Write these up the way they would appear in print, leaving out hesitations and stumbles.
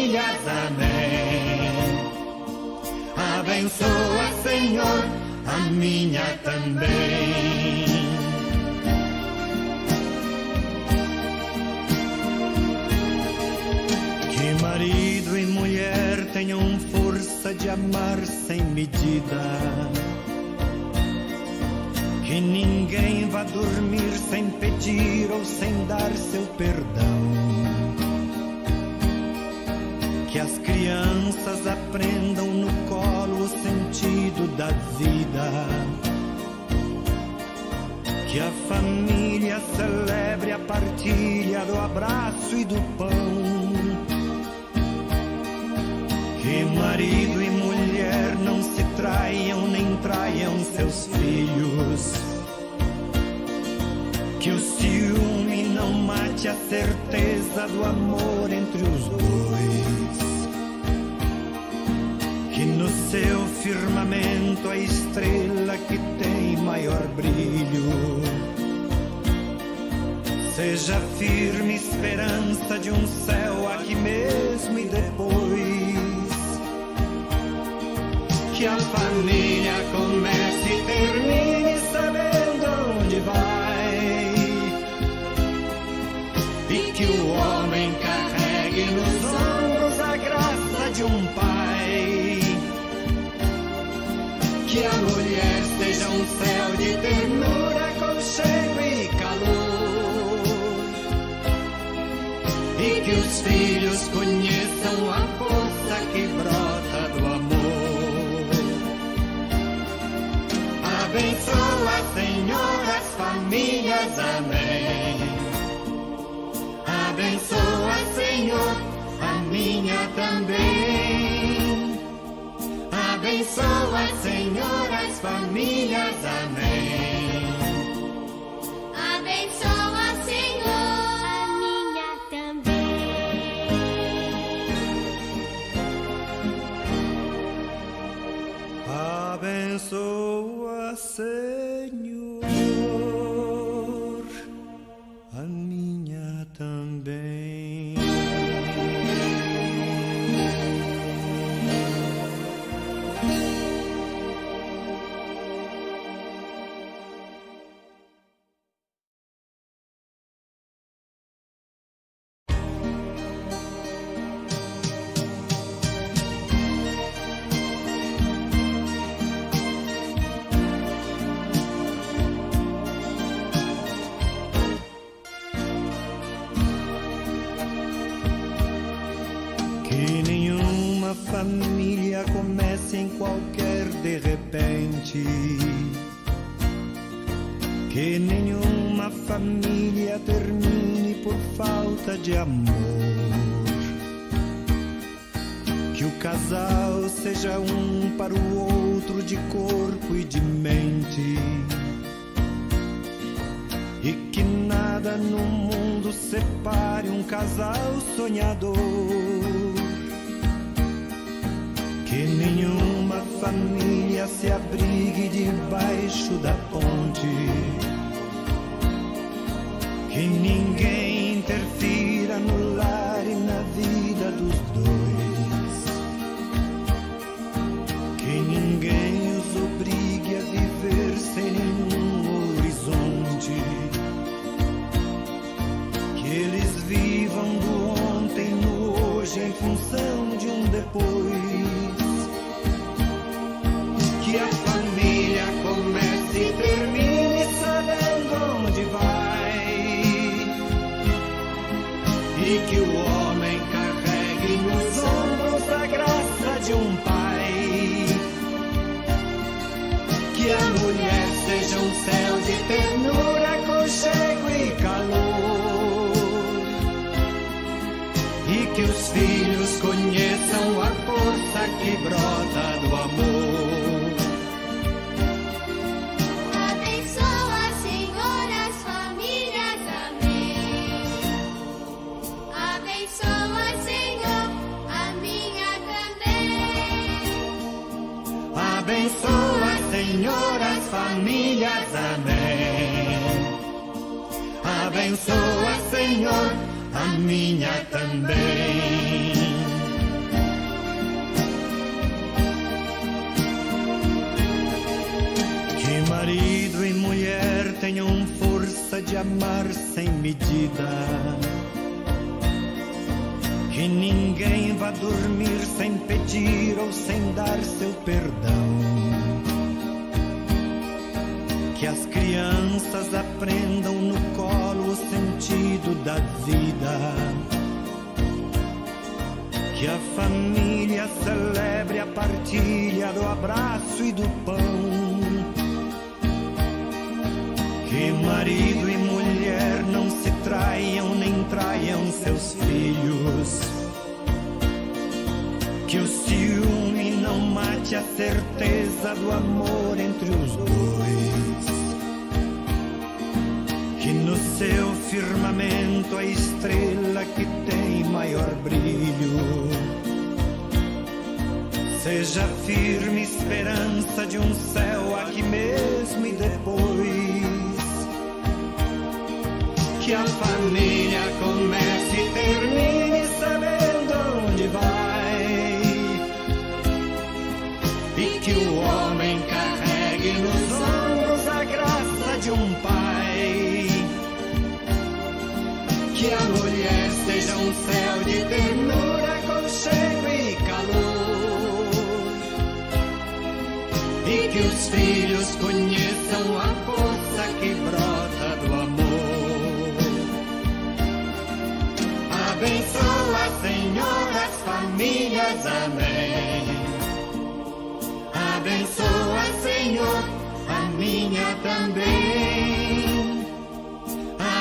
famílias, amém. Abençoa, Senhor, a minha também. Que marido e mulher tenham força de amar sem medida. Que ninguém vá dormir sem pedir ou sem dar seu perdão. Que as crianças aprendam no colo o sentido da vida. Que a família celebre a partilha do abraço e do pão. Que marido e mulher não se traiam nem traiam seus filhos. Que o ciúme não mate a certeza do amor entre os dois. Que no seu firmamento a estrela que tem maior brilho seja firme esperança de um céu aqui mesmo e depois. Que a família comece e termine sabendo onde vai. E que o homem carregue nos ombros a graça de um pai. Que a mulher seja um céu de ternura, aconchego e calor. E que os filhos conheçam a força que brota do amor. Abençoa, Senhor, as famílias, amém. Abençoa, Senhor, a minha também. Abençoa, Senhor, as famílias, amém. Abençoa, Senhor, a minha também. Abençoa, Senhor, a minha também. Que nenhuma família comece em qualquer de repente. Que nenhuma família termine por falta de amor. Que o casal seja um para o outro de corpo e de mente. E que nada no mundo separe um casal sonhador. Que nenhuma família se abrigue debaixo da ponte. Que ninguém interfira no lar e na vida dos dois. Que ninguém os obrigue a viver sem nenhum horizonte. Que eles vivam do ontem no hoje em função de um depois. Que a família comece e termine sabendo onde vai. E que o homem carregue nos ombros a graça de um pai. Que a mulher seja um céu de ternura, aconchego e calor. E que os filhos conheçam a força que brota do amor. Abençoa, Senhor, as famílias, amém. Abençoa, Senhor, a minha também. Abençoa, Senhor, as famílias, amém. Abençoa, Senhor, a minha também. amar sem medida. Que ninguém vá dormir sem pedir ou sem dar seu perdão. Que as crianças aprendam no colo o sentido da vida. Que a família celebre a partilha do abraço e do pão. Que marido e mulher não se traiam nem traiam seus filhos. Que o ciúme não mate a certeza do amor entre os dois. Que no seu firmamento a estrela que tem maior brilho seja firme esperança de um céu aqui mesmo e depois. Que a família comece e termine sabendo onde vai. E que o homem carregue nos ombros a graça de um pai. Que a mulher seja um céu de ternura, aconchego e calor. E que os filhos conheçam a força que brota do amor. Abençoa, Senhor, as famílias, amém. Abençoa, Senhor, a minha também.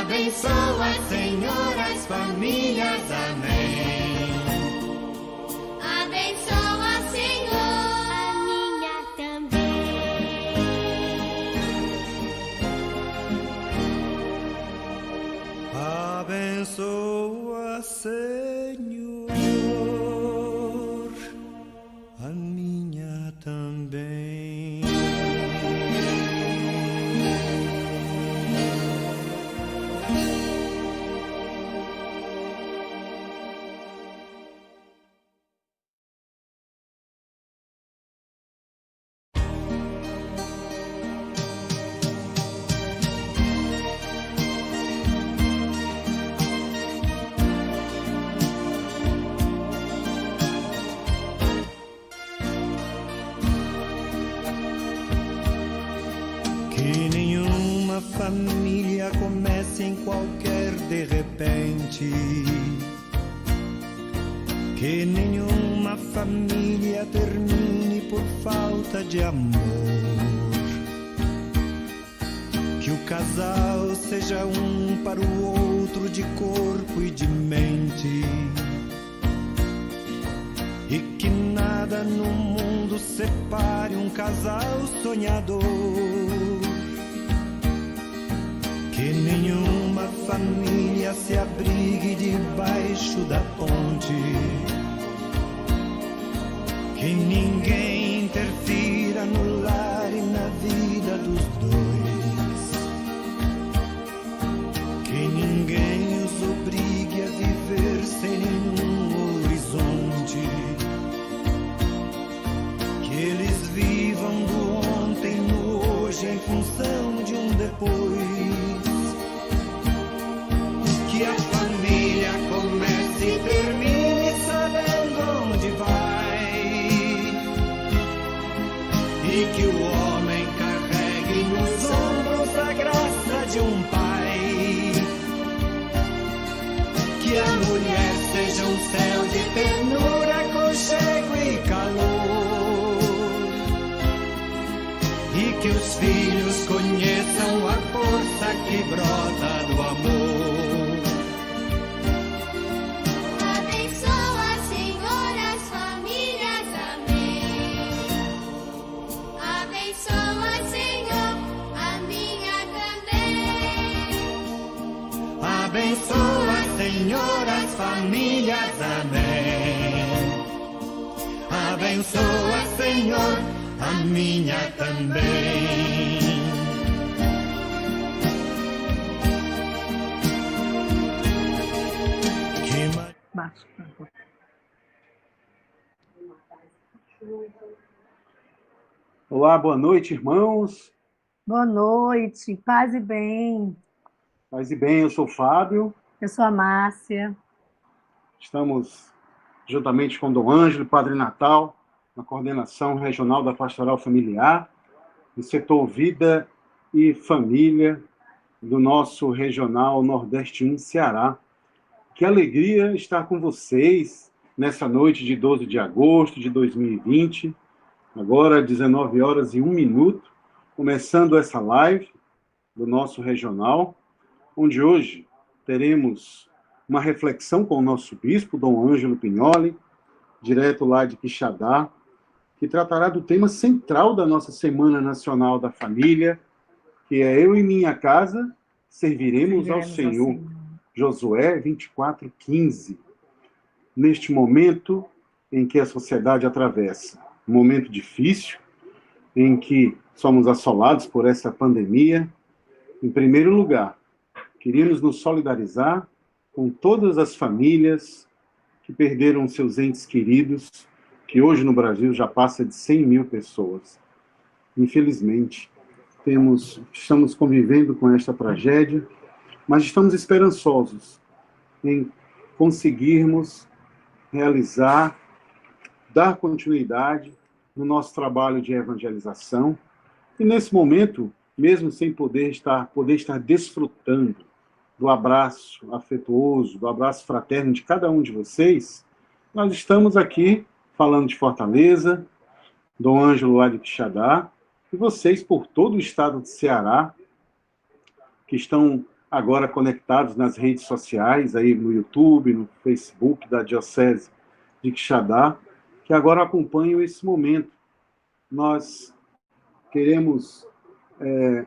Abençoa, Senhor, as famílias, amém. Abençoa, Senhor, a minha também. Abençoa, Senhor, a minha também. Que nenhuma família comece em qualquer de repente. Que nenhuma família termine por falta de amor. Que o casal seja um para o outro de corpo e de mente. E que nada no mundo separe um casal sonhador. Que nenhuma família se abrigue debaixo da ponte. Que ninguém interfira no lar e na vida dos dois. Que ninguém os obrigue a viver sem nenhum horizonte. Que eles vivam do ontem no hoje em função de um depois. Que a família comece e termine sabendo onde vai. E que o homem carregue nos ombros a graça de um pai. Que a mulher seja um céu de ternura, aconchego e calor. E que os filhos conheçam a força que brota do amor. Abençoa, Senhor, as famílias, amém. Abençoa, Senhor, a minha também. Abençoa, Senhor, as famílias, amém. Abençoa, Senhor, a minha também. Baixo. Olá, boa noite, irmãos. Boa noite, paz e bem. Paz e bem, eu sou o Fábio. Eu sou a Márcia. Estamos juntamente com Dom Ângelo, Padre Natal, na coordenação regional da Pastoral Familiar, no setor Vida e Família do nosso regional Nordeste 1 Ceará. Que alegria estar com vocês nessa noite de 12 de agosto de 2020, agora 19 horas e 1 minuto, começando essa live do nosso regional, onde hoje teremos uma reflexão com o nosso bispo, Dom Ângelo Pignoli, direto lá de Quixadá, que tratará do tema central da nossa Semana Nacional da Família, que é Eu e Minha Casa serviremos ao Senhor. Josué 24:15. Neste momento em que a sociedade atravessa um momento difícil, em que somos assolados por essa pandemia, em primeiro lugar, queríamos nos solidarizar com todas as famílias que perderam seus entes queridos, que hoje no Brasil já passa de 100 mil pessoas. Infelizmente, estamos convivendo com esta tragédia, mas estamos esperançosos em conseguirmos realizar, dar continuidade no nosso trabalho de evangelização. E nesse momento, mesmo sem poder estar desfrutando do abraço afetuoso, do abraço fraterno de cada um de vocês, nós estamos aqui falando de Fortaleza, Dom Ângelo lá de Quixadá, e vocês por todo o estado de Ceará, que estão agora conectados nas redes sociais, aí no YouTube, no Facebook da Diocese de Quixadá, que agora acompanham esse momento. Nós queremos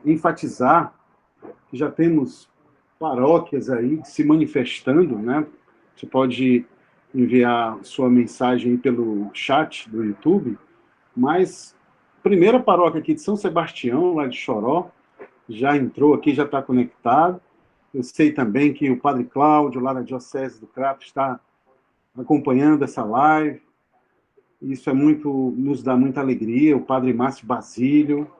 enfatizar que já temos paróquias aí se manifestando, né? Você pode enviar sua mensagem aí pelo chat do YouTube, mas a primeira paróquia aqui de São Sebastião, lá de Choró, já entrou aqui, já está conectado. Eu sei também que o Padre Cláudio, lá da Diocese do Crato, está acompanhando essa live. Isso nos dá muita alegria. O Padre Márcio Basílio,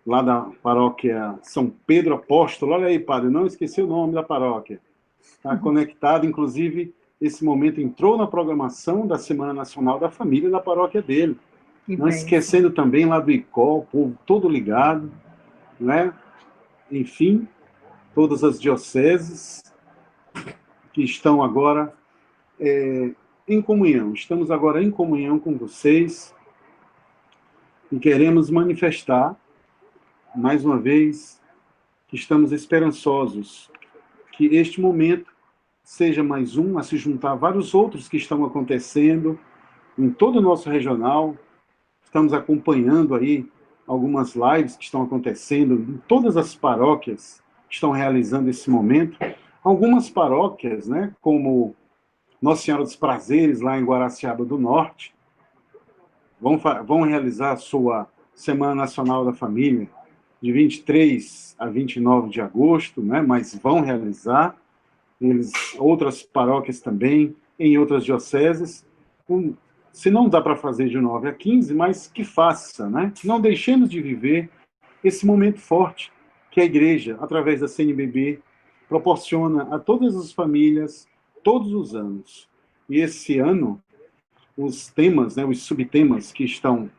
lá da paróquia São Pedro Apóstolo. Olha aí, padre, não esqueci o nome da paróquia. Está conectado, inclusive, esse momento entrou na programação da Semana Nacional da Família da paróquia dele. Não esquecendo também lá do ICO, o povo todo ligado, né? Enfim, todas as dioceses que estão agora em comunhão. Estamos agora em comunhão com vocês e queremos manifestar, mais uma vez, que estamos esperançosos que este momento seja mais um a se juntar a vários outros que estão acontecendo em todo o nosso regional. Estamos acompanhando aí algumas lives que estão acontecendo em todas as paróquias que estão realizando esse momento. Algumas paróquias, né, como Nossa Senhora dos Prazeres, lá em Guaraciaba do Norte, vão realizar a sua Semana Nacional da Família de 23 a 29 de agosto, né, mas vão realizar. Outras paróquias também, em outras dioceses, se não dá para fazer de 9 a 15, mas que faça, né? Não deixemos de viver esse momento forte que a Igreja, através da CNBB, proporciona a todas as famílias, todos os anos. E esse ano, os temas, né, os subtemas que estão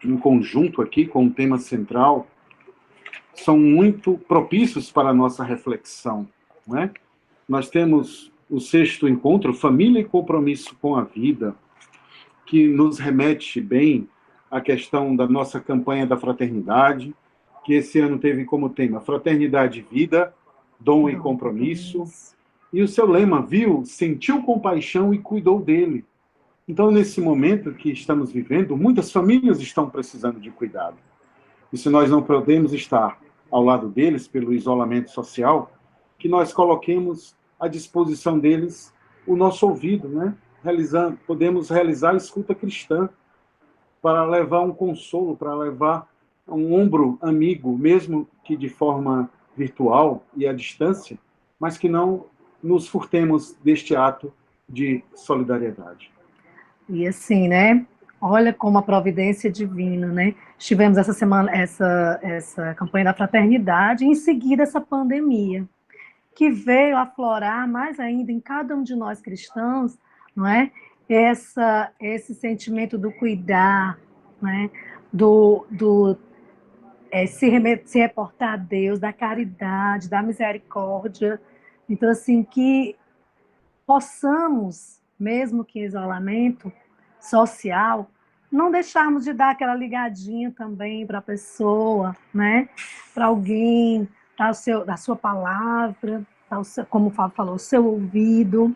em conjunto aqui, com o tema central, são muito propícios para a nossa reflexão, né? Nós temos o 6º encontro, Família e Compromisso com a Vida, que nos remete bem à questão da nossa campanha da fraternidade, que esse ano teve como tema Fraternidade e Vida, Dom e Compromisso. E o seu lema, viu, sentiu compaixão e cuidou dele. Então, nesse momento que estamos vivendo, muitas famílias estão precisando de cuidado. E se nós não podemos estar ao lado deles pelo isolamento social, que nós coloquemos à disposição deles o nosso ouvido, né? Podemos realizar a escuta cristã para levar um consolo, para levar um ombro amigo, mesmo que de forma virtual e à distância, mas que não nos furtemos deste ato de solidariedade. E assim, né? Olha como a providência divina, né? Tivemos essa semana, essa campanha da fraternidade, e em seguida essa pandemia. que veio aflorar mais ainda em cada um de nós cristãos, não é? Esse sentimento do cuidar, não é? Se reportar a Deus, da caridade, da misericórdia. Então, assim, que possamos, mesmo que em isolamento social, não deixarmos de dar aquela ligadinha também para a pessoa, né? Para alguém, da sua palavra, como o Fábio falou, o seu ouvido.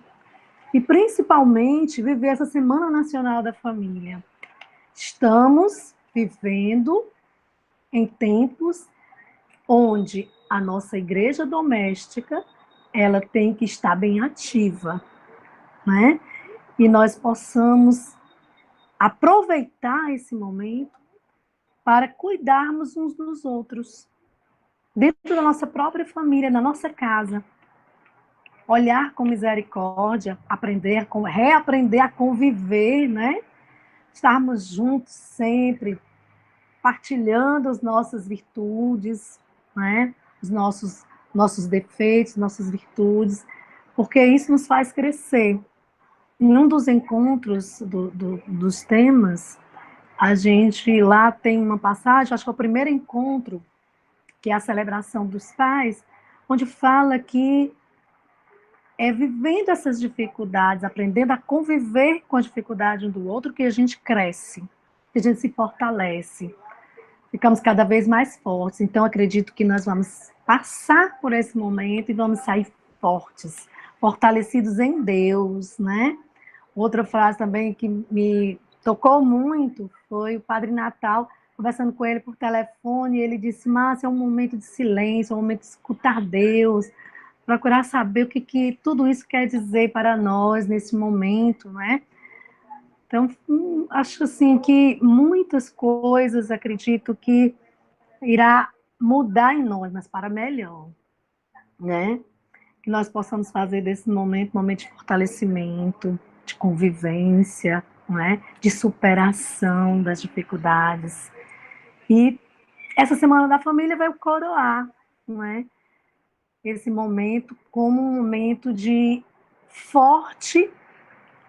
E, principalmente, viver essa Semana Nacional da Família. Estamos vivendo em tempos onde a nossa igreja doméstica ela tem que estar bem ativa, né? E nós possamos aproveitar esse momento para cuidarmos uns dos outros, dentro da nossa própria família, na nossa casa. Olhar com misericórdia, reaprender a conviver, né? Estarmos juntos sempre, partilhando as nossas virtudes, né? Os nossos defeitos, nossas virtudes, porque isso nos faz crescer. Em um dos encontros dos temas, a gente lá tem uma passagem, acho que é o primeiro encontro, que é a celebração dos pais, onde fala que é vivendo essas dificuldades, aprendendo a conviver com a dificuldade um do outro, que a gente cresce, que a gente se fortalece. Ficamos cada vez mais fortes. Então, acredito que nós vamos passar por esse momento e vamos sair fortes, fortalecidos em Deus, né? Outra frase também que me tocou muito foi o Padre Natal, conversando com ele por telefone, e ele disse: Márcia, é um momento de silêncio, é um momento de escutar Deus, procurar saber o que tudo isso quer dizer para nós nesse momento, né? Então, acho assim que muitas coisas, acredito que irá mudar em nós, mas para melhor, né? Que nós possamos fazer desse momento um momento de fortalecimento, de convivência, né? De superação das dificuldades. E essa Semana da Família vai coroar, não é? Esse momento como um momento de forte,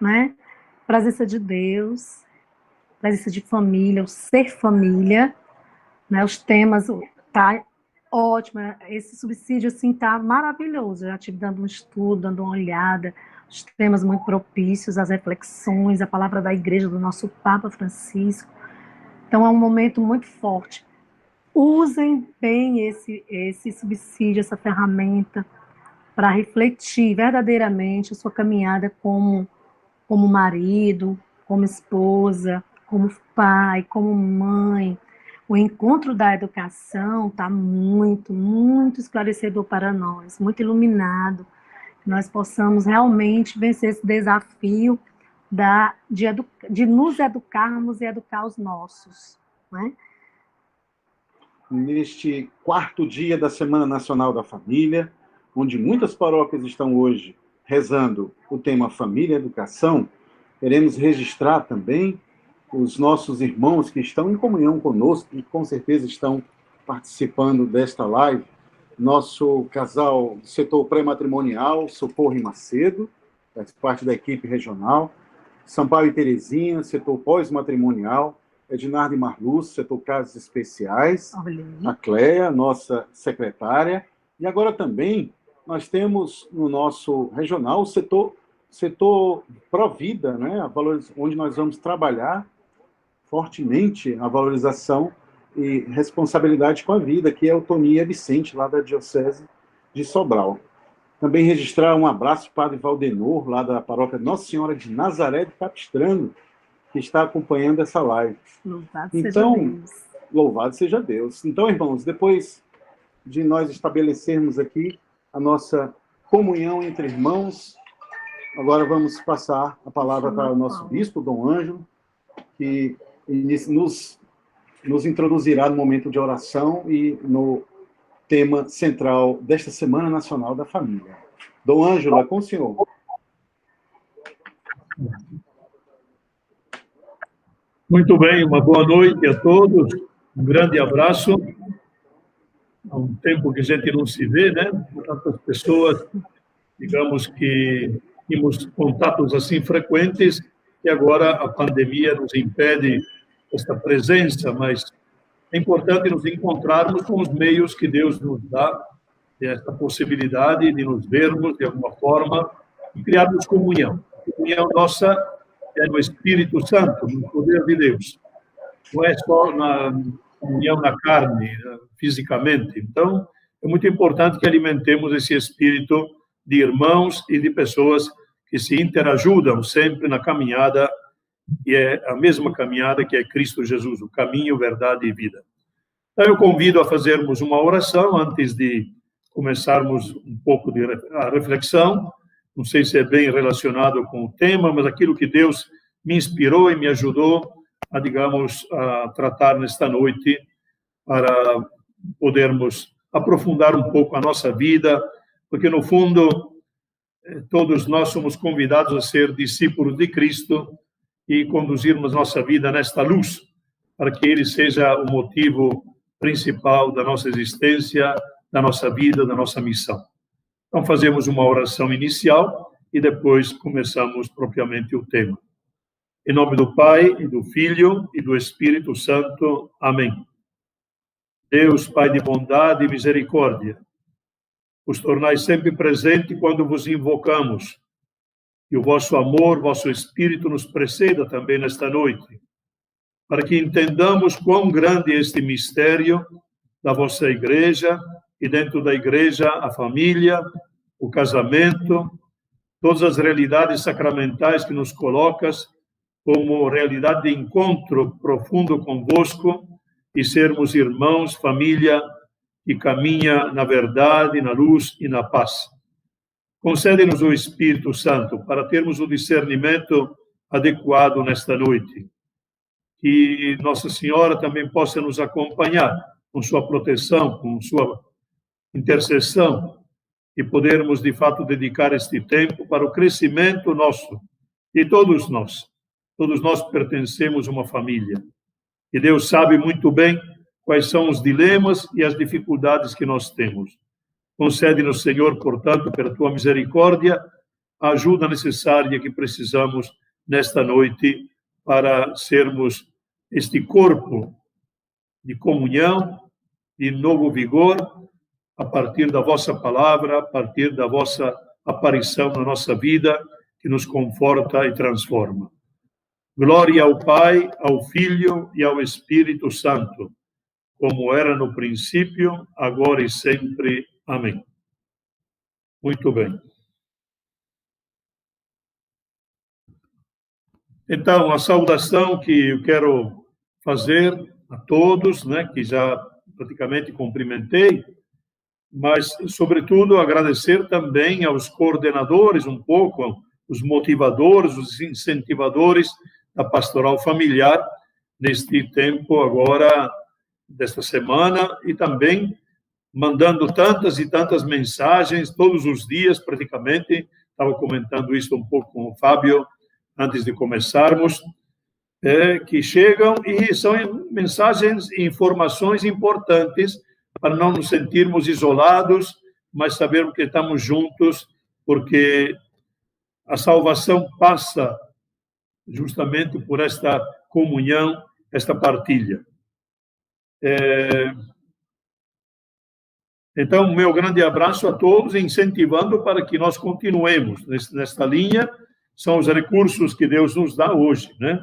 né? Presença de Deus, presença de família, o ser família, né? Os temas tá ótimo, esse subsídio assim tá maravilhoso. Eu já estive dando um estudo, dando uma olhada, os temas muito propícios, as reflexões, a palavra da igreja do nosso Papa Francisco. Então é um momento muito forte. Usem bem esse subsídio, essa ferramenta, para refletir verdadeiramente a sua caminhada como marido, como esposa, como pai, como mãe. O encontro da educação está muito, muito esclarecedor para nós, muito iluminado, que nós possamos realmente vencer esse desafio de nos educarmos e educar os nossos, né? Neste quarto dia da Semana Nacional da Família, onde muitas paróquias estão hoje rezando o tema Família e Educação, queremos registrar também os nossos irmãos que estão em comunhão conosco e com certeza estão participando desta live. Nosso casal do setor pré-matrimonial, Socorro e Macedo, faz parte da equipe regional. Sampaio e Terezinha, setor pós-matrimonial. Ednardo e Marluz, setor casos especiais. A Cléia, nossa secretária. E agora também nós temos no nosso regional o setor Provida, né? Onde nós vamos trabalhar fortemente a valorização e responsabilidade com a vida, que é o Tonia Vicente, lá da Diocese de Sobral. Também registrar um abraço para o Padre Valdenor, lá da paróquia Nossa Senhora de Nazaré de Capistrano, que está acompanhando essa live. Louvado seja Deus. Louvado seja Deus. Então, irmãos, depois de nós estabelecermos aqui a nossa comunhão entre irmãos, agora vamos passar a palavra para o nosso bispo, Dom Ângelo, que nos introduzirá no momento de oração e no tema central desta Semana Nacional da Família. Dom Ângelo, é com o senhor. Muito bem, uma boa noite a todos, um grande abraço. há um tempo que a gente não se vê, né? Tantas pessoas, digamos que tínhamos contatos assim frequentes e agora a pandemia nos impede esta presença, mas é importante nos encontrarmos com os meios que Deus nos dá, esta possibilidade de nos vermos de alguma forma e criarmos comunhão. A comunhão nossa é no Espírito Santo, no poder de Deus. Não é só na comunhão na carne, fisicamente. Então, é muito importante que alimentemos esse espírito de irmãos e de pessoas que se interajudam sempre na caminhada, e é a mesma caminhada que é Cristo Jesus, o caminho, verdade e vida. Então, eu convido a fazermos uma oração antes de começarmos um pouco de a reflexão. Não sei se é bem relacionado com o tema, mas aquilo que Deus me inspirou e me ajudou a, digamos, a tratar nesta noite, para podermos aprofundar um pouco a nossa vida, porque, no fundo, todos nós somos convidados a ser discípulos de Cristo e conduzirmos nossa vida nesta luz, para que Ele seja o motivo principal da nossa existência, da nossa vida, da nossa missão. Então, fazemos uma oração inicial e depois começamos propriamente o tema. Em nome do Pai, e do Filho, e do Espírito Santo. Amém. Deus, Pai de bondade e misericórdia, vos tornais sempre presente quando vos invocamos, e o vosso amor, vosso Espírito nos preceda também nesta noite, para que entendamos quão grande é este mistério da vossa Igreja, e dentro da Igreja a família, o casamento, todas as realidades sacramentais que nos colocas como realidade de encontro profundo convosco, e sermos irmãos, família, que caminha na verdade, na luz e na paz. Concede-nos o Espírito Santo para termos o discernimento adequado nesta noite. Que Nossa Senhora também possa nos acompanhar com sua proteção, com sua intercessão, e podermos, de fato, dedicar este tempo para o crescimento nosso, de todos nós. Todos nós pertencemos a uma família. E Deus sabe muito bem quais são os dilemas e as dificuldades que nós temos. Concede-nos, Senhor, portanto, pela tua misericórdia, a ajuda necessária que precisamos nesta noite para sermos este corpo de comunhão, de novo vigor, a partir da vossa palavra, a partir da vossa aparição na nossa vida, que nos conforta e transforma. Glória ao Pai, ao Filho e ao Espírito Santo, como era no princípio, agora e sempre. Amém. Muito bem. Então, a saudação que eu quero fazer a todos, né, que já praticamente cumprimentei, mas, sobretudo, agradecer também aos coordenadores, um pouco, os motivadores, os incentivadores da pastoral familiar, neste tempo agora, desta semana, e também mandando tantas e tantas mensagens, todos os dias, praticamente. Estava comentando isso um pouco com o Fábio, antes de começarmos, que chegam e são mensagens e informações importantes para não nos sentirmos isolados, mas sabermos que estamos juntos, porque a salvação passa justamente por esta comunhão, esta partilha. Então, meu grande abraço a todos, incentivando para que nós continuemos nesta linha. São os recursos que Deus nos dá hoje, né?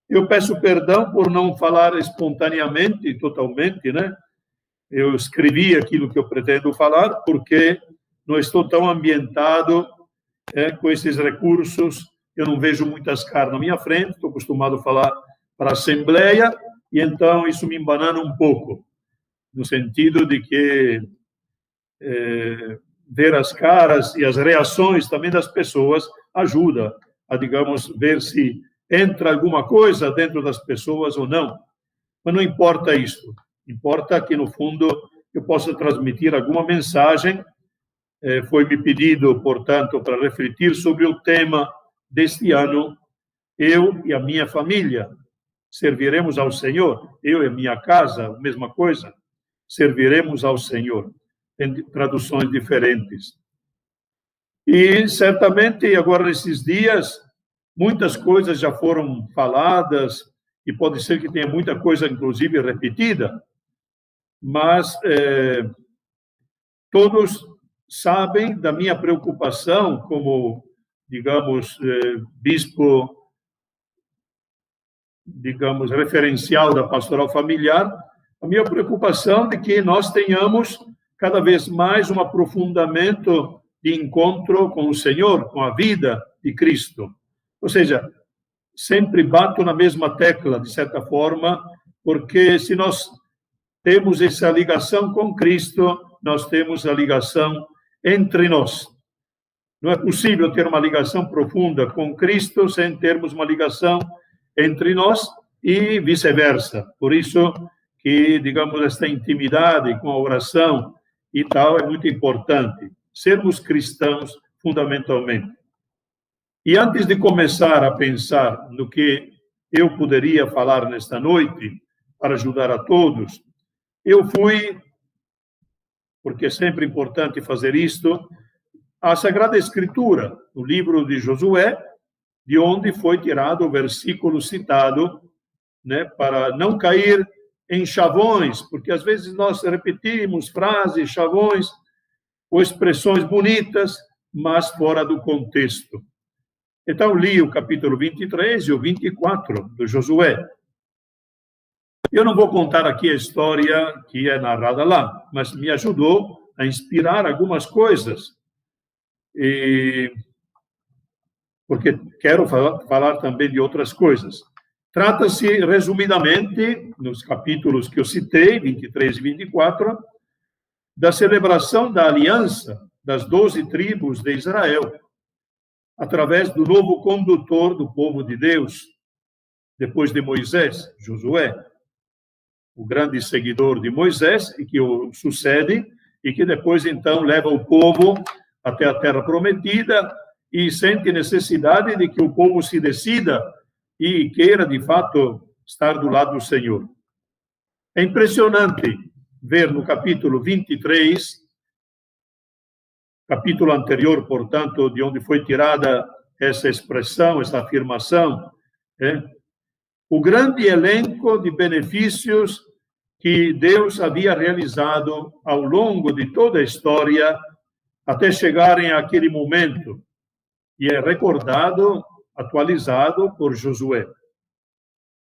Eu peço perdão por não falar espontaneamente, totalmente, né? Eu escrevi aquilo que eu pretendo falar, porque não estou tão ambientado com esses recursos. Eu não vejo muitas caras na minha frente, estou acostumado a falar para a Assembleia, e então isso me embanana um pouco, no sentido de que ver as caras e as reações também das pessoas ajuda a, digamos, ver se entra alguma coisa dentro das pessoas ou não. Mas não importa isso. Importa que, no fundo, eu possa transmitir alguma mensagem. Foi-me pedido, portanto, para refletir sobre o tema deste ano. Eu e a minha família serviremos ao Senhor. Eu e a minha casa, a mesma coisa. serviremos ao Senhor, em traduções diferentes. E, certamente, agora, nesses dias, muitas coisas já foram faladas, e pode ser que tenha muita coisa, inclusive, repetida, mas todos sabem da minha preocupação como, digamos, bispo, digamos, referencial da pastoral familiar, a minha preocupação de que nós tenhamos cada vez mais um aprofundamento de encontro com o Senhor, com a vida de Cristo. Ou seja, sempre bato na mesma tecla, de certa forma, porque se nós temos essa ligação com Cristo, nós temos a ligação entre nós. Não é possível ter uma ligação profunda com Cristo sem termos uma ligação entre nós e vice-versa. Por isso que, digamos, esta intimidade com a oração e tal é muito importante. Sermos cristãos, fundamentalmente. E antes de começar a pensar no que eu poderia falar nesta noite, para ajudar a todos, eu fui, porque é sempre importante fazer isto, à Sagrada Escritura, no livro de Josué, de onde foi tirado o versículo citado, né, para não cair em chavões, porque às vezes nós repetimos frases, chavões, ou expressões bonitas, mas fora do contexto. Então, li o capítulo 23 e o 24 do Josué. Eu não vou contar aqui a história que é narrada lá, mas me ajudou a inspirar algumas coisas. Porque quero falar também de outras coisas. Trata-se, resumidamente, nos capítulos que eu citei, 23 e 24, da celebração da aliança das 12 tribos de Israel, através do novo condutor do povo de Deus, depois de Moisés, Josué, o grande seguidor de Moisés, e que o sucede, e que depois, então, leva o povo até a terra prometida e sente necessidade de que o povo se decida e queira, de fato, estar do lado do Senhor. É impressionante ver no capítulo 23, capítulo anterior, portanto, de onde foi tirada essa expressão, essa afirmação, o grande elenco de benefícios que Deus havia realizado ao longo de toda a história, até chegarem àquele momento, e é recordado, atualizado por Josué.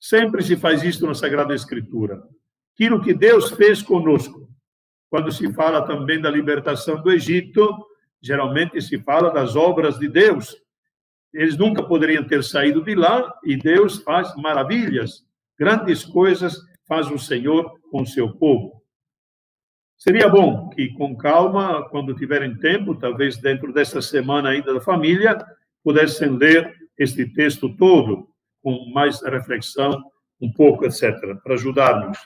Sempre se faz isso na Sagrada Escritura. Aquilo que Deus fez conosco. Quando se fala também da libertação do Egito, geralmente se fala das obras de Deus. Eles nunca poderiam ter saído de lá, e Deus faz maravilhas, grandes coisas faz o Senhor com o seu povo. Seria bom que, com calma, quando tiverem tempo, talvez dentro dessa semana ainda da família, pudessem ler este texto todo, com mais reflexão, um pouco, etc., para ajudar-nos.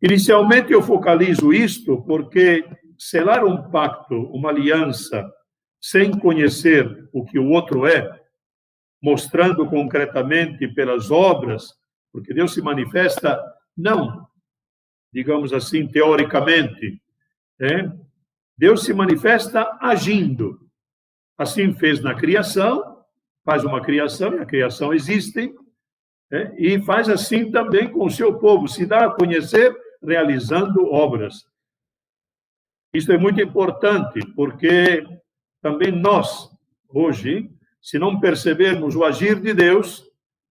Inicialmente, eu focalizo isto porque selar um pacto, uma aliança, sem conhecer o que o outro é, mostrando concretamente pelas obras, porque Deus se manifesta não, digamos assim, teoricamente, Deus se manifesta agindo. Assim fez na criação, faz uma criação, e a criação existe, e faz assim também com o seu povo, se dá a conhecer realizando obras. Isso é muito importante, porque também nós, hoje, se não percebermos o agir de Deus,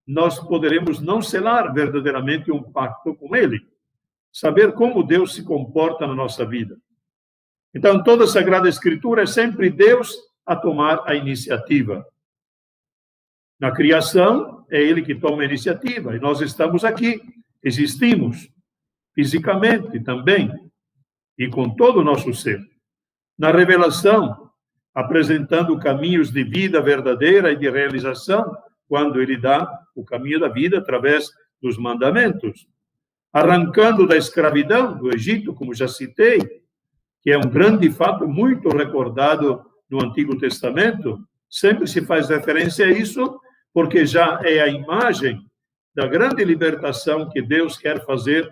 nós poderemos não selar verdadeiramente um pacto com Ele. Saber como Deus se comporta na nossa vida. Então, toda a Sagrada Escritura é sempre Deus a tomar a iniciativa. Na criação, é Ele que toma a iniciativa, e nós estamos aqui, existimos, fisicamente também, e com todo o nosso ser. Na revelação, apresentando caminhos de vida verdadeira e de realização, quando Ele dá o caminho da vida através dos mandamentos. Arrancando da escravidão do Egito, como já citei, que é um grande fato muito recordado no Antigo Testamento, sempre se faz referência a isso, porque já é a imagem da grande libertação que Deus quer fazer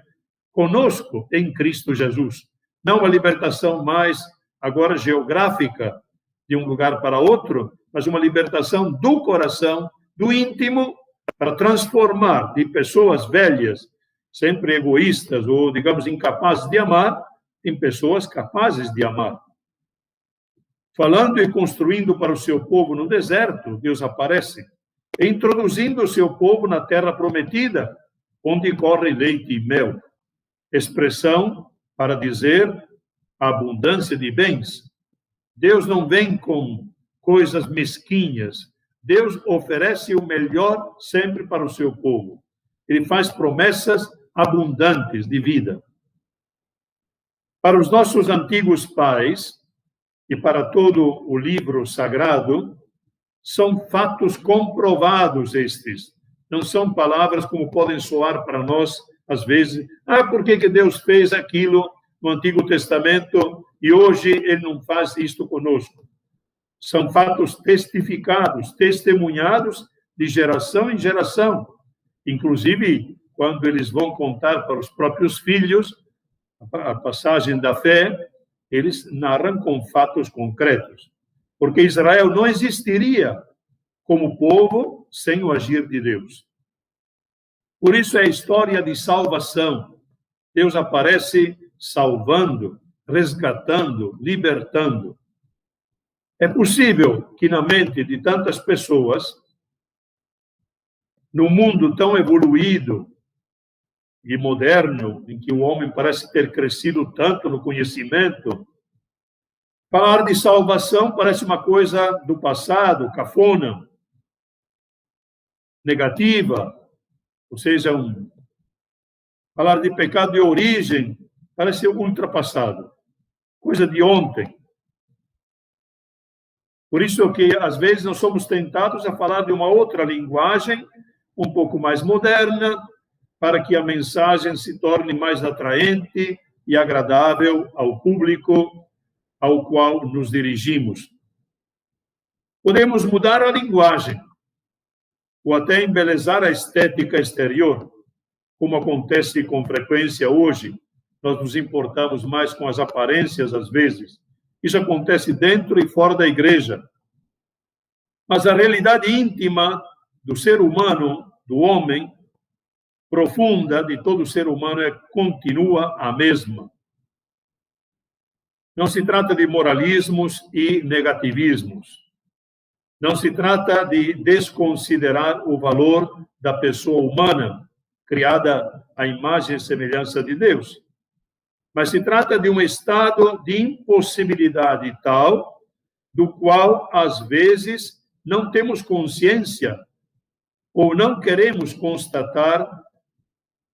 conosco em Cristo Jesus. Não uma libertação mais agora geográfica, de um lugar para outro, mas uma libertação do coração, do íntimo, para transformar de pessoas velhas, sempre egoístas ou, digamos, incapazes de amar, em pessoas capazes de amar. Falando e construindo para o seu povo no deserto, Deus aparece, introduzindo o seu povo na terra prometida, onde corre leite e mel. Expressão para dizer a abundância de bens. Deus não vem com coisas mesquinhas. Deus oferece o melhor sempre para o seu povo. Ele faz promessas abundantes de vida. Para os nossos antigos pais e para todo o livro sagrado, são fatos comprovados estes. Não são palavras como podem soar para nós, às vezes. Por que Deus fez aquilo no Antigo Testamento e hoje Ele não faz isto conosco? São fatos testificados, testemunhados de geração em geração. Inclusive, quando eles vão contar para os próprios filhos a passagem da fé, eles narram com fatos concretos. Porque Israel não existiria como povo sem o agir de Deus. Por isso é a história de salvação. Deus aparece salvando, resgatando, libertando. É possível que na mente de tantas pessoas, num mundo tão evoluído e moderno, em que o homem parece ter crescido tanto no conhecimento, falar de salvação parece uma coisa do passado, cafona, negativa, ou seja, falar de pecado de origem parece ultrapassado, coisa de ontem. Por isso que, às vezes, nós somos tentados a falar de uma outra linguagem, um pouco mais moderna, para que a mensagem se torne mais atraente e agradável ao público ao qual nos dirigimos. Podemos mudar a linguagem, ou até embelezar a estética exterior, como acontece com frequência hoje. Nós nos importamos mais com as aparências, às vezes. Isso acontece dentro e fora da igreja. Mas a realidade íntima do ser humano, do homem, profunda de todo ser humano, continua a mesma. Não se trata de moralismos e negativismos. Não se trata de desconsiderar o valor da pessoa humana, criada à imagem e semelhança de Deus. Mas se trata de um estado de impossibilidade tal, do qual, às vezes, não temos consciência, ou não queremos constatar,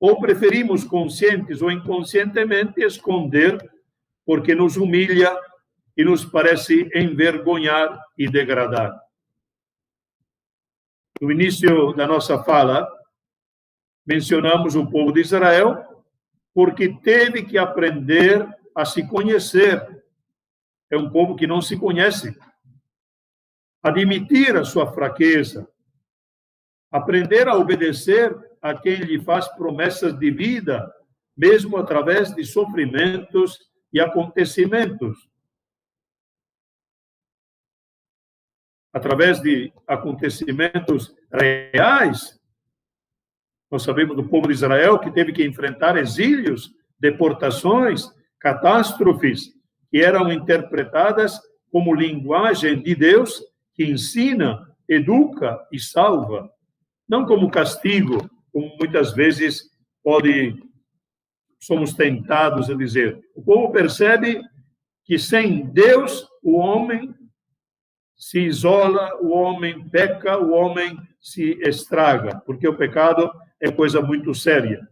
ou preferimos, conscientes ou inconscientemente, esconder, porque nos humilha e nos parece envergonhar e degradar. No início da nossa fala, mencionamos o povo de Israel, porque teve que aprender a se conhecer. É um povo que não se conhece. Admitir a sua fraqueza, aprender a obedecer a quem lhe faz promessas de vida, mesmo através de sofrimentos e acontecimentos. Através de acontecimentos reais. Nós sabemos do povo de Israel que teve que enfrentar exílios, deportações, catástrofes, que eram interpretadas como linguagem de Deus, que ensina, educa e salva. Não como castigo, como muitas vezes somos tentados a dizer. O povo percebe que sem Deus o homem se isola, o homem peca, o homem se estraga, porque o pecado é coisa muito séria.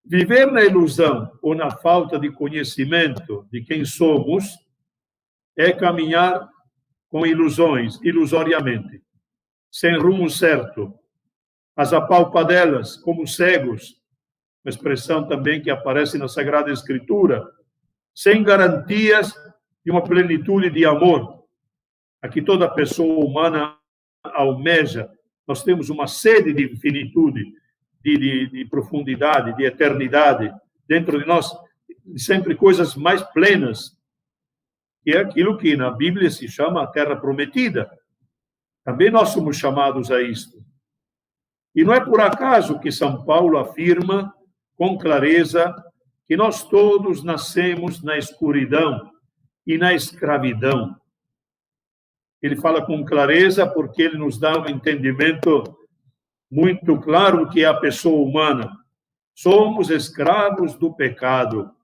Viver na ilusão ou na falta de conhecimento de quem somos é caminhar com ilusões, ilusoriamente, sem rumo certo, as apalpadelas como cegos, uma expressão também que aparece na Sagrada Escritura, sem garantias de uma plenitude de amor, a que toda pessoa humana almeja. Nós temos uma sede de finitude, de profundidade, de eternidade dentro de nós, sempre coisas mais plenas, que é aquilo que na Bíblia se chama a terra prometida. Também nós somos chamados a isto. E não é por acaso que São Paulo afirma com clareza que nós todos nascemos na escuridão e na escravidão. Ele fala com clareza porque ele nos dá um entendimento muito claro que é a pessoa humana. Somos escravos do pecado.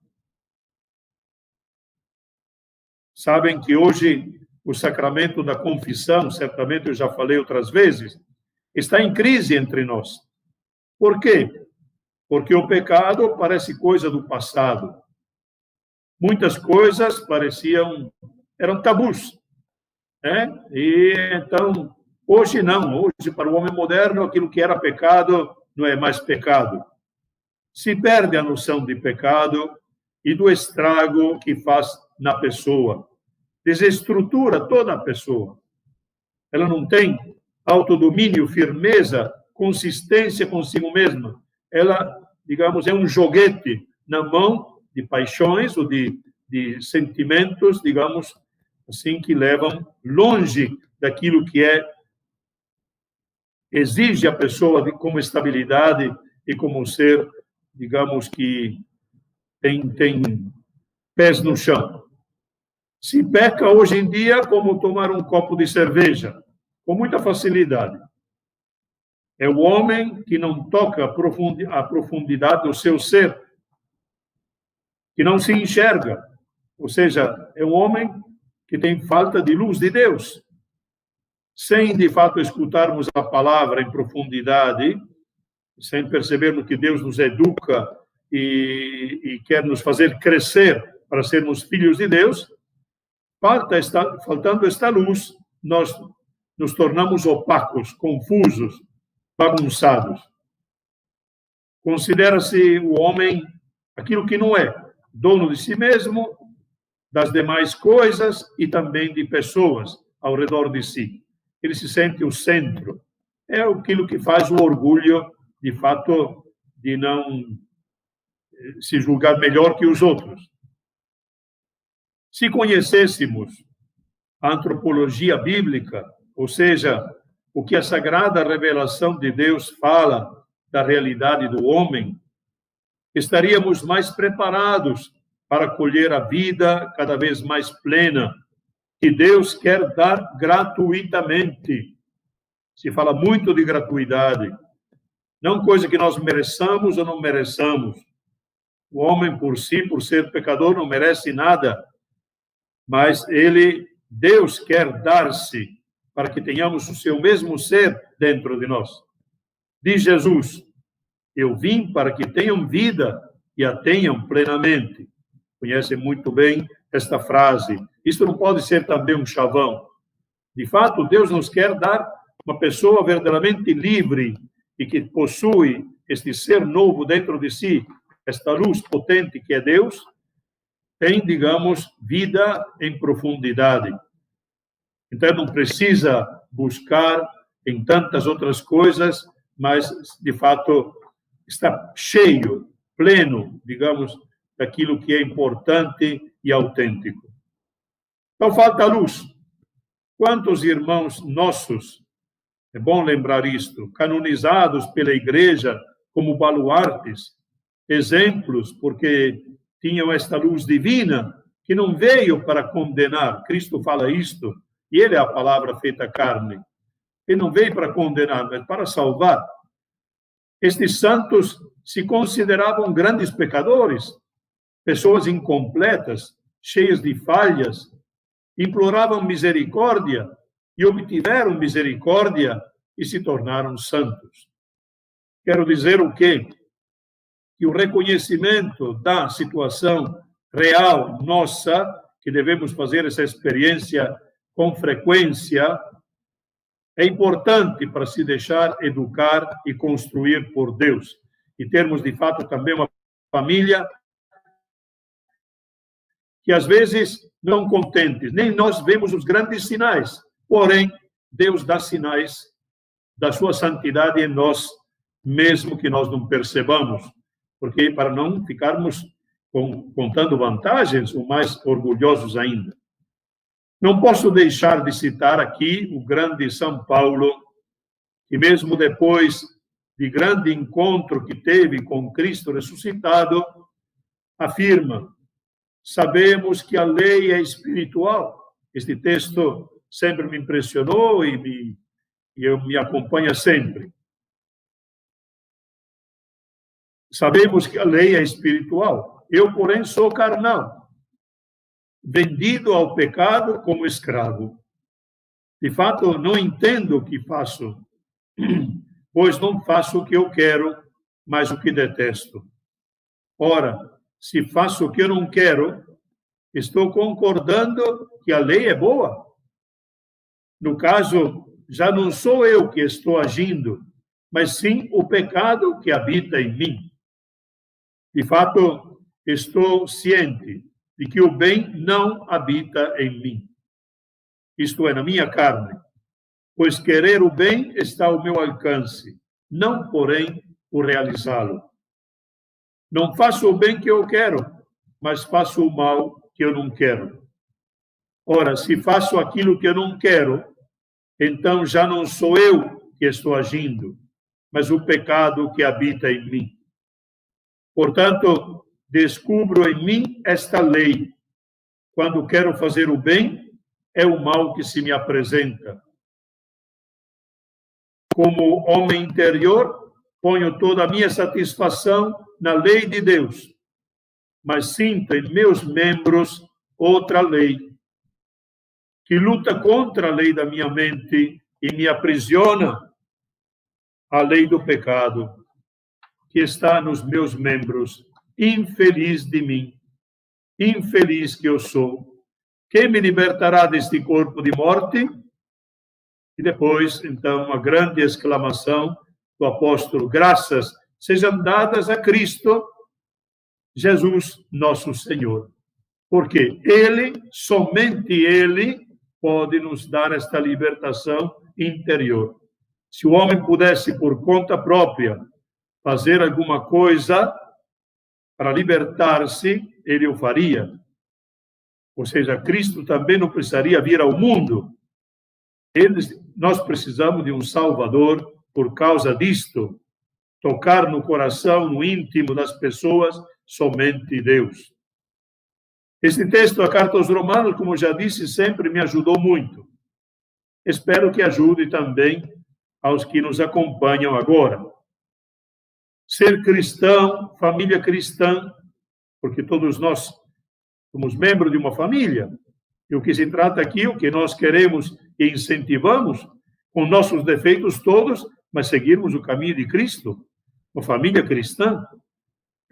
Sabem que hoje o sacramento da confissão, certamente eu já falei outras vezes, está em crise entre nós. Por quê? Porque o pecado parece coisa do passado. Muitas coisas eram tabus. Né? E então, hoje não. Hoje, para o homem moderno, aquilo que era pecado não é mais pecado. Se perde a noção de pecado e do estrago que faz na pessoa. Desestrutura toda a pessoa. Ela não tem autodomínio, firmeza, consistência consigo mesma. Ela, digamos, é um joguete na mão de paixões ou de sentimentos, digamos, assim, que levam longe daquilo que exige a pessoa como estabilidade e como ser, digamos, que tem pés no chão. Se peca hoje em dia como tomar um copo de cerveja, com muita facilidade. É o homem que não toca a profundidade do seu ser, que não se enxerga. Ou seja, é um homem que tem falta de luz de Deus. Sem, de fato, escutarmos a palavra em profundidade, sem percebermos que Deus nos educa e quer nos fazer crescer para sermos filhos de Deus, faltando esta luz, nós nos tornamos opacos, confusos, bagunçados. Considera-se o homem aquilo que não é, dono de si mesmo, das demais coisas e também de pessoas ao redor de si. Ele se sente o centro. É aquilo que faz o orgulho, de fato, de não se julgar melhor que os outros. Se conhecêssemos a antropologia bíblica, ou seja, o que a sagrada revelação de Deus fala da realidade do homem, estaríamos mais preparados para colher a vida cada vez mais plena, que Deus quer dar gratuitamente. Se fala muito de gratuidade, não coisa que nós mereçamos ou não mereçamos. O homem por si, por ser pecador, não merece nada, mas Deus quer dar-se para que tenhamos o seu mesmo ser dentro de nós. Diz Jesus: eu vim para que tenham vida e a tenham plenamente. Conhecem muito bem esta frase. Isto não pode ser também um chavão. De fato, Deus nos quer dar uma pessoa verdadeiramente livre e que possui este ser novo dentro de si, esta luz potente que é Deus, tem, digamos, vida em profundidade. Então, não precisa buscar em tantas outras coisas, mas, de fato, está cheio, pleno, digamos, daquilo que é importante e autêntico. Então, falta luz. Quantos irmãos nossos, é bom lembrar isto, canonizados pela Igreja como baluartes, exemplos, porque tinham esta luz divina, que não veio para condenar. Cristo fala isto, e ele é a palavra feita carne. Ele não veio para condenar, mas para salvar. Estes santos se consideravam grandes pecadores, pessoas incompletas, cheias de falhas, imploravam misericórdia e obtiveram misericórdia e se tornaram santos. Quero dizer o quê? Que o reconhecimento da situação real nossa, que devemos fazer essa experiência com frequência, é importante para se deixar educar e construir por Deus. E termos, de fato, também uma família que, às vezes, não contentes. Nem nós vemos os grandes sinais. Porém, Deus dá sinais da sua santidade em nós, mesmo que nós não percebamos, porque para não ficarmos contando vantagens, ou mais orgulhosos ainda. Não posso deixar de citar aqui o grande São Paulo, que mesmo depois de grande encontro que teve com Cristo ressuscitado, afirma: sabemos que a lei é espiritual. Este texto sempre me impressionou e me acompanha sempre. Sabemos que a lei é espiritual. Eu, porém, sou carnal, vendido ao pecado como escravo. De fato, não entendo o que faço, pois não faço o que eu quero, mas o que detesto. Ora, se faço o que eu não quero, estou concordando que a lei é boa. No caso, já não sou eu que estou agindo, mas sim o pecado que habita em mim. De fato, estou ciente de que o bem não habita em mim, isto é, na minha carne, pois querer o bem está ao meu alcance, não, porém, o realizá-lo. Não faço o bem que eu quero, mas faço o mal que eu não quero. Ora, se faço aquilo que eu não quero, então já não sou eu que estou agindo, mas o pecado que habita em mim. Portanto, descubro em mim esta lei. Quando quero fazer o bem, é o mal que se me apresenta. Como homem interior, ponho toda a minha satisfação na lei de Deus, mas sinto em meus membros outra lei, que luta contra a lei da minha mente e me aprisiona, a lei do pecado, que está nos meus membros. Infeliz de mim, infeliz que eu sou. Quem me libertará deste corpo de morte? E depois, então, uma grande exclamação do apóstolo: graças sejam dadas a Cristo, Jesus, nosso Senhor. Porque Ele, somente Ele, pode nos dar esta libertação interior. Se o homem pudesse, por conta própria, fazer alguma coisa para libertar-se, ele o faria. Ou seja, Cristo também não precisaria vir ao mundo. Nós precisamos de um Salvador por causa disto. Tocar no coração, no íntimo das pessoas, somente Deus. Este texto da Carta aos Romanos, como já disse, sempre me ajudou muito. Espero que ajude também aos que nos acompanham agora. Ser cristão, família cristã, porque todos nós somos membros de uma família. E o que se trata aqui, o que nós queremos e incentivamos, com nossos defeitos todos, mas seguirmos o caminho de Cristo, uma família cristã,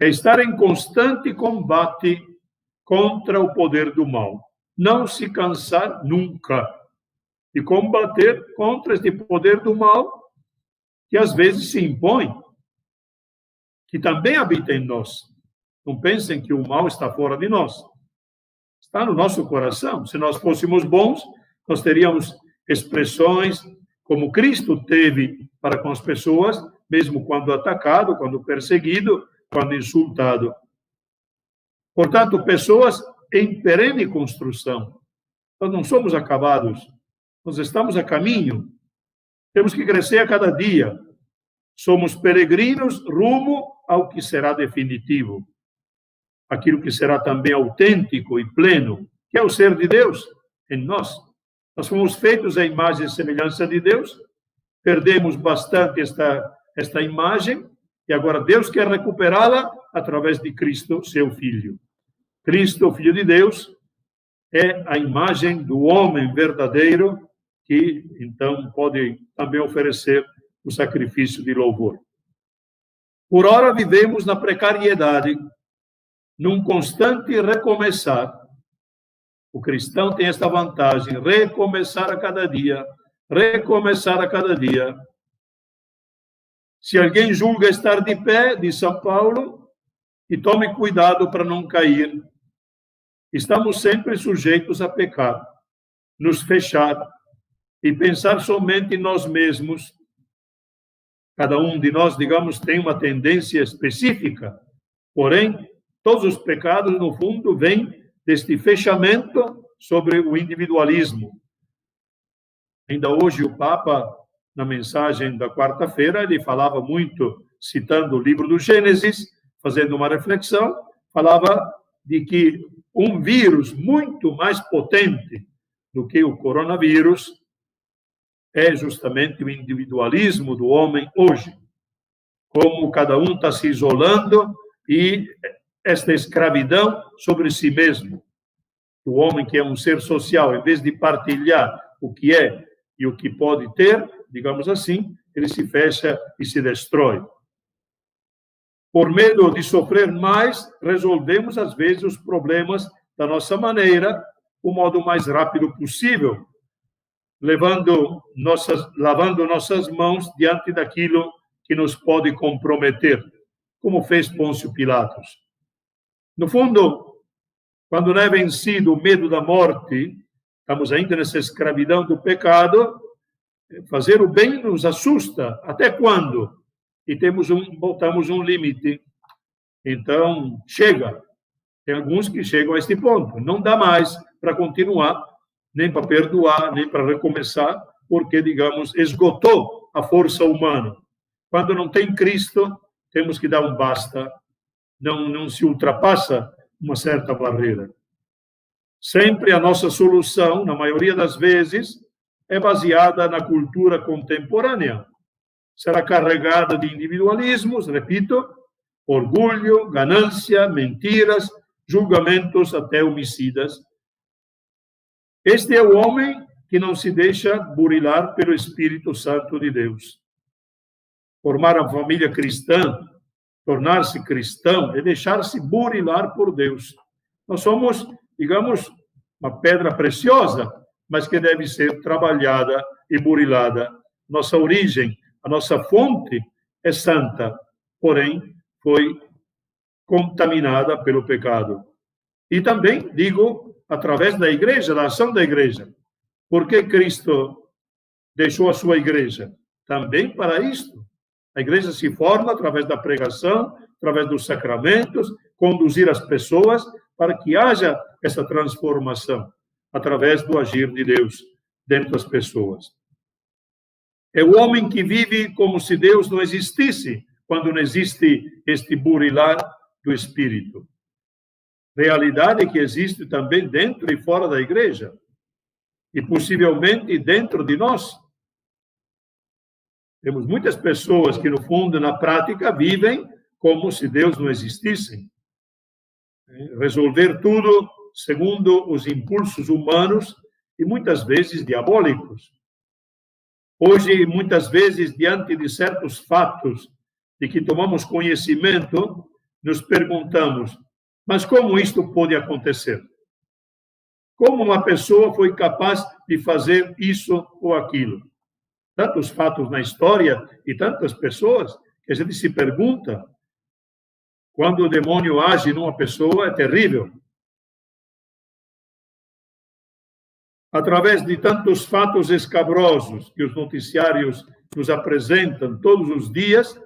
é estar em constante combate contra o poder do mal. Não se cansar nunca de combater contra este poder do mal, que às vezes se impõe, que também habita em nós. Não pensem que o mal está fora de nós. Está no nosso coração. Se nós fôssemos bons, nós teríamos expressões como Cristo teve para com as pessoas, mesmo quando atacado, quando perseguido, quando insultado. Portanto, pessoas em perene construção. Nós não somos acabados. Nós estamos a caminho. Temos que crescer a cada dia. Somos peregrinos rumo ao que será definitivo. Aquilo que será também autêntico e pleno, que é o ser de Deus em nós. Nós fomos feitos à imagem e semelhança de Deus, perdemos bastante esta imagem, e agora Deus quer recuperá-la através de Cristo, seu Filho. Cristo, o Filho de Deus, é a imagem do homem verdadeiro, que então pode também oferecer o sacrifício de louvor. Por ora vivemos na precariedade, num constante recomeçar. O cristão tem esta vantagem, recomeçar a cada dia, recomeçar a cada dia. Se alguém julga estar de pé, diz São Paulo, e tome cuidado para não cair. Estamos sempre sujeitos a pecar, nos fechar e pensar somente em nós mesmos. Cada um de nós, digamos, tem uma tendência específica. Porém, todos os pecados, no fundo, vêm deste fechamento sobre o individualismo. Ainda hoje, o Papa, na mensagem da quarta-feira, ele falava muito, citando o livro do Gênesis, fazendo uma reflexão, falava de que um vírus muito mais potente do que o coronavírus é justamente o individualismo do homem hoje. Como cada um está se isolando e esta escravidão sobre si mesmo. O homem, que é um ser social, em vez de partilhar o que é e o que pode ter, digamos assim, ele se fecha e se destrói. Por medo de sofrer mais, resolvemos, às vezes, os problemas da nossa maneira, o modo mais rápido possível, lavando nossas mãos diante daquilo que nos pode comprometer, como fez Pôncio Pilatos. No fundo, quando não é vencido o medo da morte, estamos ainda nessa escravidão do pecado, fazer o bem nos assusta. Até quando? E botamos um limite. Então, chega. Tem alguns que chegam a este ponto. Não dá mais para continuar, nem para perdoar, nem para recomeçar, porque, digamos, esgotou a força humana. Quando não tem Cristo, temos que dar um basta. Não se ultrapassa uma certa barreira. Sempre a nossa solução, na maioria das vezes, é baseada na cultura contemporânea. Será carregada de individualismos, repito, orgulho, ganância, mentiras, julgamentos até homicidas. Este é o homem que não se deixa burilar pelo Espírito Santo de Deus. Formar a família cristã, tornar-se cristão, é deixar-se burilar por Deus. Nós somos, digamos, uma pedra preciosa, mas que deve ser trabalhada e burilada. Nossa origem, a nossa fonte é santa, porém foi contaminada pelo pecado. E também, digo, através da igreja, da ação da igreja. Por que Cristo deixou a sua igreja? Também para isto. A igreja se forma através da pregação, através dos sacramentos, conduzir as pessoas para que haja essa transformação, através do agir de Deus dentro das pessoas. É o homem que vive como se Deus não existisse, quando não existe este burilar do Espírito. Realidade que existe também dentro e fora da igreja, e possivelmente dentro de nós. Temos muitas pessoas que, no fundo, na prática, vivem como se Deus não existisse. Resolver tudo segundo os impulsos humanos e muitas vezes diabólicos. Hoje, muitas vezes, diante de certos fatos de que tomamos conhecimento, nos perguntamos, mas como isto pode acontecer? Como uma pessoa foi capaz de fazer isso ou aquilo? Tantos fatos na história e tantas pessoas que a gente se pergunta. Quando o demônio age numa pessoa, é terrível. Através de tantos fatos escabrosos que os noticiários nos apresentam todos os dias,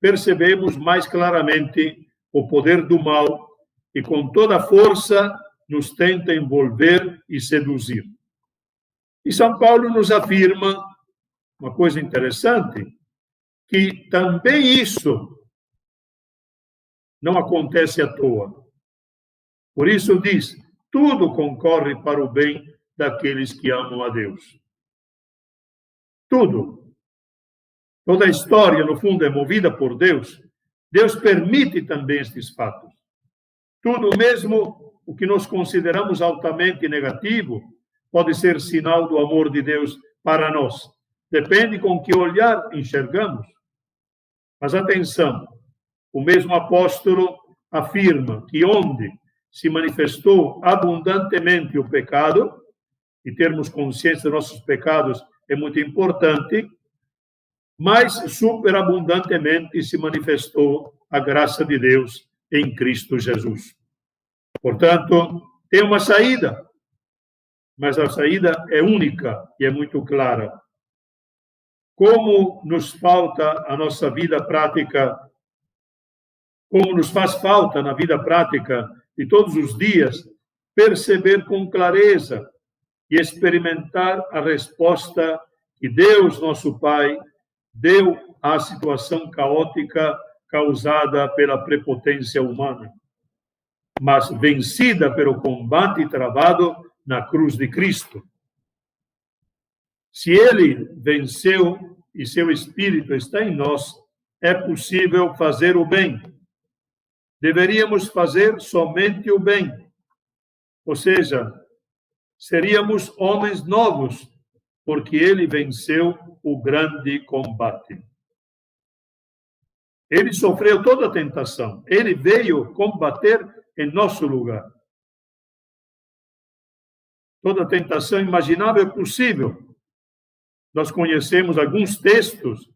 percebemos mais claramente o poder do mal e com toda a força nos tenta envolver e seduzir. E São Paulo nos afirma uma coisa interessante, que também isso não acontece à toa. Por isso diz, tudo concorre para o bem daqueles que amam a Deus. Tudo. Toda a história, no fundo, é movida por Deus. Deus permite também estes fatos. Tudo, mesmo o que nós consideramos altamente negativo, pode ser sinal do amor de Deus para nós. Depende com que olhar enxergamos. Mas atenção, o mesmo apóstolo afirma que onde se manifestou abundantemente o pecado, e termos consciência dos nossos pecados é muito importante, mas superabundantemente se manifestou a graça de Deus em Cristo Jesus. Portanto, tem uma saída, mas a saída é única e é muito clara. como nos falta a nossa vida prática, como nos faz falta na vida prática de todos os dias, perceber com clareza e experimentar a resposta que Deus, nosso Pai, deu à situação caótica causada pela prepotência humana, mas vencida pelo combate travado na cruz de Cristo. Se Ele venceu e seu Espírito está em nós, é possível fazer o bem. Deveríamos fazer somente o bem. Ou seja, seríamos homens novos, porque Ele venceu o grande combate. Ele sofreu toda a tentação. Ele veio combater em nosso lugar. Toda a tentação imaginável é possível. Nós conhecemos alguns textos,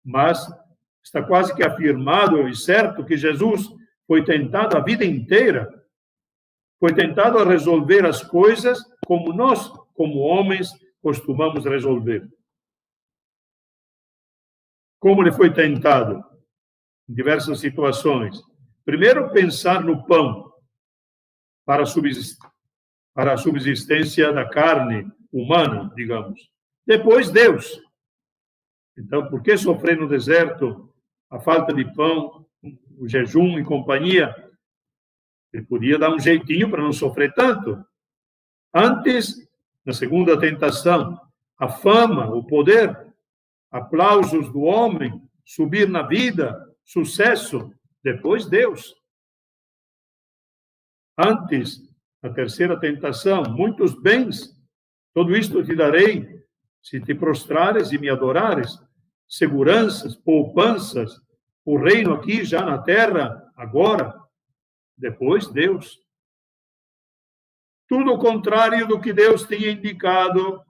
mas está quase que afirmado e certo que Jesus foi tentado a vida inteira. Foi tentado a resolver as coisas como nós, como homens, costumamos resolver. Como ele foi tentado? Em diversas situações. Primeiro, pensar no pão para a subsistência da carne humana, digamos. Depois, Deus. Então, por que sofrer no deserto a falta de pão, o jejum e companhia? Ele podia dar um jeitinho para não sofrer tanto. Antes, na segunda tentação, a fama, o poder, aplausos do homem, subir na vida, sucesso. Depois, Deus. Antes, a terceira tentação, muitos bens. Tudo isto te darei se te prostrares e me adorares. Seguranças, poupanças, o reino aqui já na terra, agora. Depois, Deus. Tudo o contrário do que Deus tinha indicado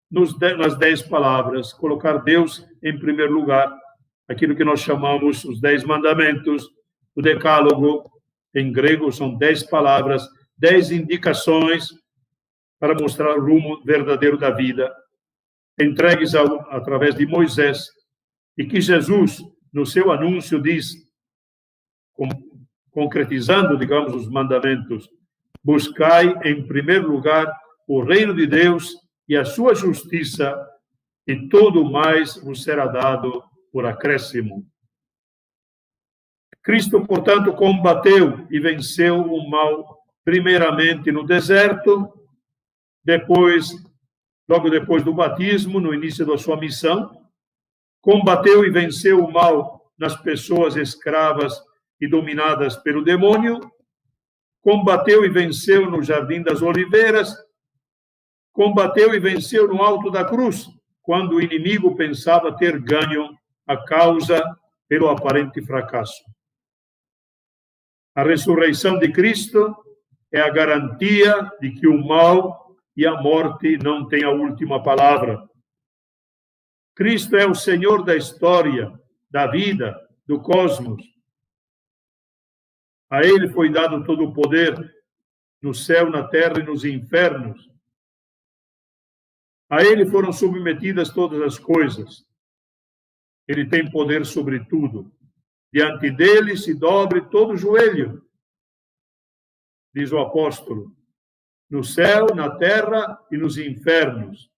nas 10 palavras. Colocar Deus em primeiro lugar. Aquilo que nós chamamos os 10 mandamentos, o decálogo. Em grego são 10 palavras, 10 indicações para mostrar o rumo verdadeiro da vida, entregues através de Moisés, e que Jesus, no seu anúncio, diz, concretizando, digamos, os mandamentos, buscai em primeiro lugar o reino de Deus e a sua justiça, e tudo mais vos será dado por acréscimo. Cristo, portanto, combateu e venceu o mal, primeiramente no deserto, logo depois do batismo, no início da sua missão, combateu e venceu o mal nas pessoas escravas e dominadas pelo demônio, combateu e venceu no Jardim das Oliveiras, combateu e venceu no alto da cruz, quando o inimigo pensava ter ganho a causa pelo aparente fracasso. A ressurreição de Cristo é a garantia de que o mal e a morte não têm a última palavra. Cristo é o Senhor da história, da vida, do cosmos. A Ele foi dado todo o poder, no céu, na terra e nos infernos. A Ele foram submetidas todas as coisas. Ele tem poder sobre tudo. Diante dele se dobre todo o joelho, diz o apóstolo, no céu, na terra e nos infernos.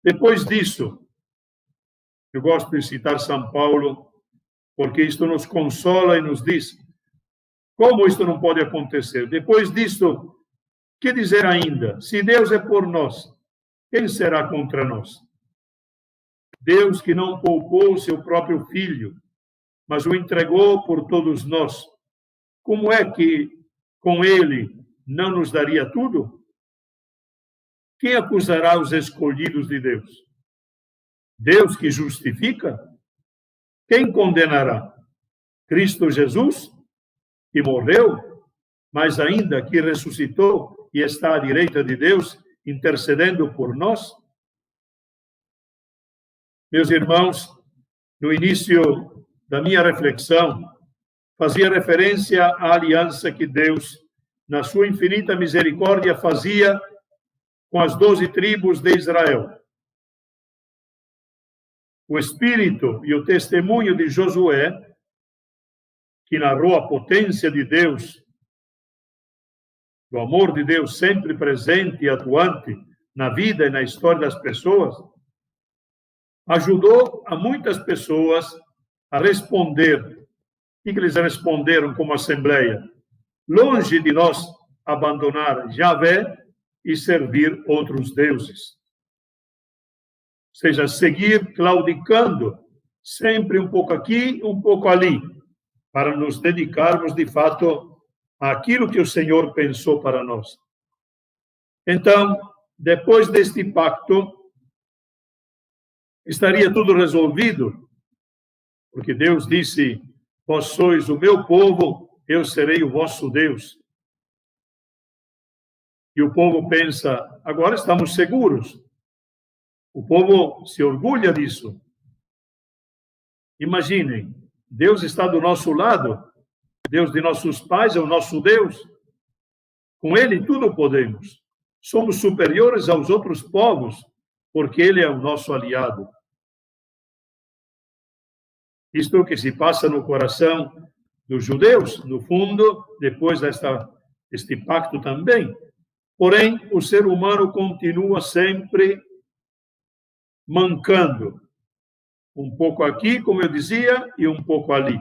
Depois disso, eu gosto de citar São Paulo, porque isto nos consola e nos diz, como isto não pode acontecer? Depois disso, que dizer ainda? Se Deus é por nós, quem será contra nós? Deus que não poupou seu próprio Filho, mas o entregou por todos nós, como é que com ele não nos daria tudo? Quem acusará os escolhidos de Deus? Deus que justifica? Quem condenará? Cristo Jesus, que morreu, mas ainda que ressuscitou e está à direita de Deus, intercedendo por nós? Meus irmãos, no início da minha reflexão, fazia referência à aliança que Deus, na sua infinita misericórdia, fazia com as 12 tribos de Israel. o espírito e o testemunho de Josué, que narrou a potência de Deus, do amor de Deus sempre presente e atuante na vida e na história das pessoas, ajudou a muitas pessoas a responder. O que eles responderam como assembleia? Longe de nós abandonar Javé e servir outros deuses. Ou seja, seguir claudicando, sempre um pouco aqui, um pouco ali, para nos dedicarmos, de fato, àquilo que o Senhor pensou para nós. Então, depois deste pacto, estaria tudo resolvido, porque Deus disse: vós sois o meu povo, eu serei o vosso Deus. E o povo pensa: agora estamos seguros. O povo se orgulha disso. Imaginem, Deus está do nosso lado, Deus de nossos pais é o nosso Deus. Com Ele tudo podemos. Somos superiores aos outros povos, porque Ele é o nosso aliado. Isto é o que se passa no coração dos judeus, no fundo, depois deste pacto também. Porém, o ser humano continua sempre mancando. Um pouco aqui, como eu dizia, e um pouco ali.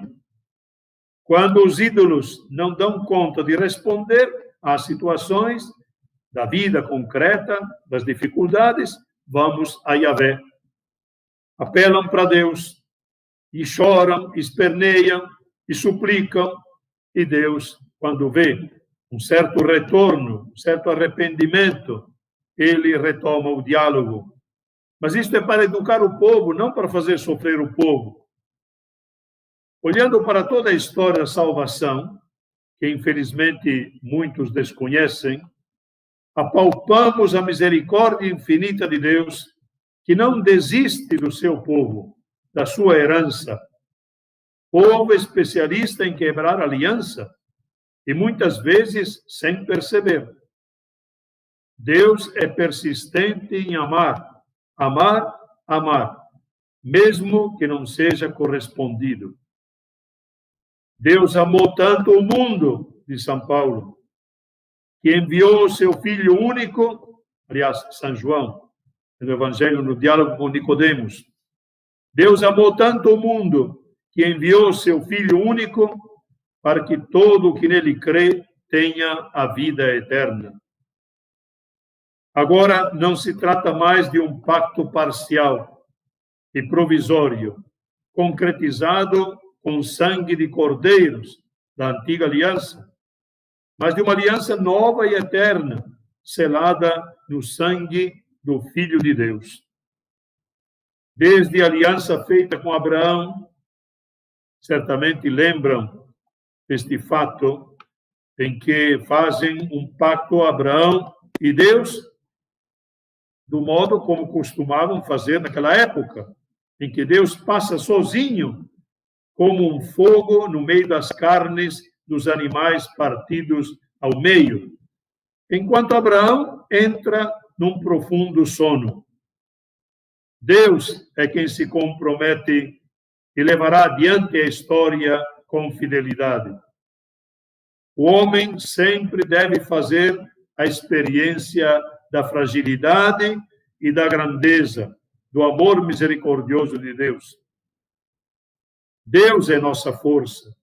Quando os ídolos não dão conta de responder às situações da vida concreta, das dificuldades, vamos a Yahvé. Apelam para Deus e choram, esperneiam e suplicam, e Deus, quando vê um certo retorno, um certo arrependimento, ele retoma o diálogo. Mas isto é para educar o povo, não para fazer sofrer o povo. Olhando para toda a história da salvação, que infelizmente muitos desconhecem, apalpamos a misericórdia infinita de Deus, que não desiste do seu povo, da sua herança. Povo especialista em quebrar aliança, e muitas vezes sem perceber. Deus é persistente em amar, amar, amar, mesmo que não seja correspondido. Deus amou tanto o mundo, diz São Paulo, que enviou o seu Filho único, aliás, São João, no Evangelho, no diálogo com Nicodemos. Deus amou tanto o mundo que enviou o seu Filho único para que todo o que nele crê tenha a vida eterna. Agora não se trata mais de um pacto parcial e provisório, concretizado com sangue de cordeiros da antiga aliança, mas de uma aliança nova e eterna, selada no sangue do Filho de Deus. Desde a aliança feita com Abraão, certamente lembram este fato em que fazem um pacto Abraão e Deus, do modo como costumavam fazer naquela época, em que Deus passa sozinho, como um fogo no meio das carnes dos animais partidos ao meio, enquanto Abraão entra num profundo sono. Deus é quem se compromete e levará adiante a história com fidelidade. O homem sempre deve fazer a experiência da fragilidade e da grandeza do amor misericordioso de Deus. Deus é nossa força.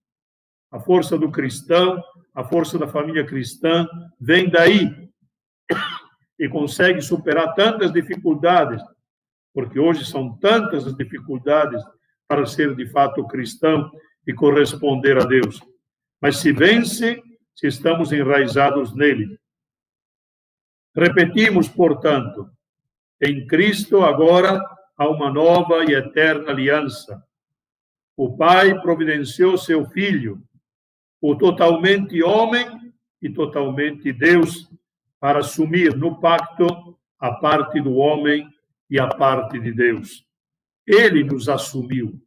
A força do cristão, a força da família cristã vem daí e consegue superar tantas dificuldades, porque hoje são tantas as dificuldades para ser de fato cristão e corresponder a Deus. Mas se vence, se estamos enraizados nele. Repetimos, portanto, em Cristo agora há uma nova e eterna aliança. O Pai providenciou seu Filho, o totalmente homem e totalmente Deus, para assumir no pacto a parte do homem e a parte de Deus. Ele nos assumiu. O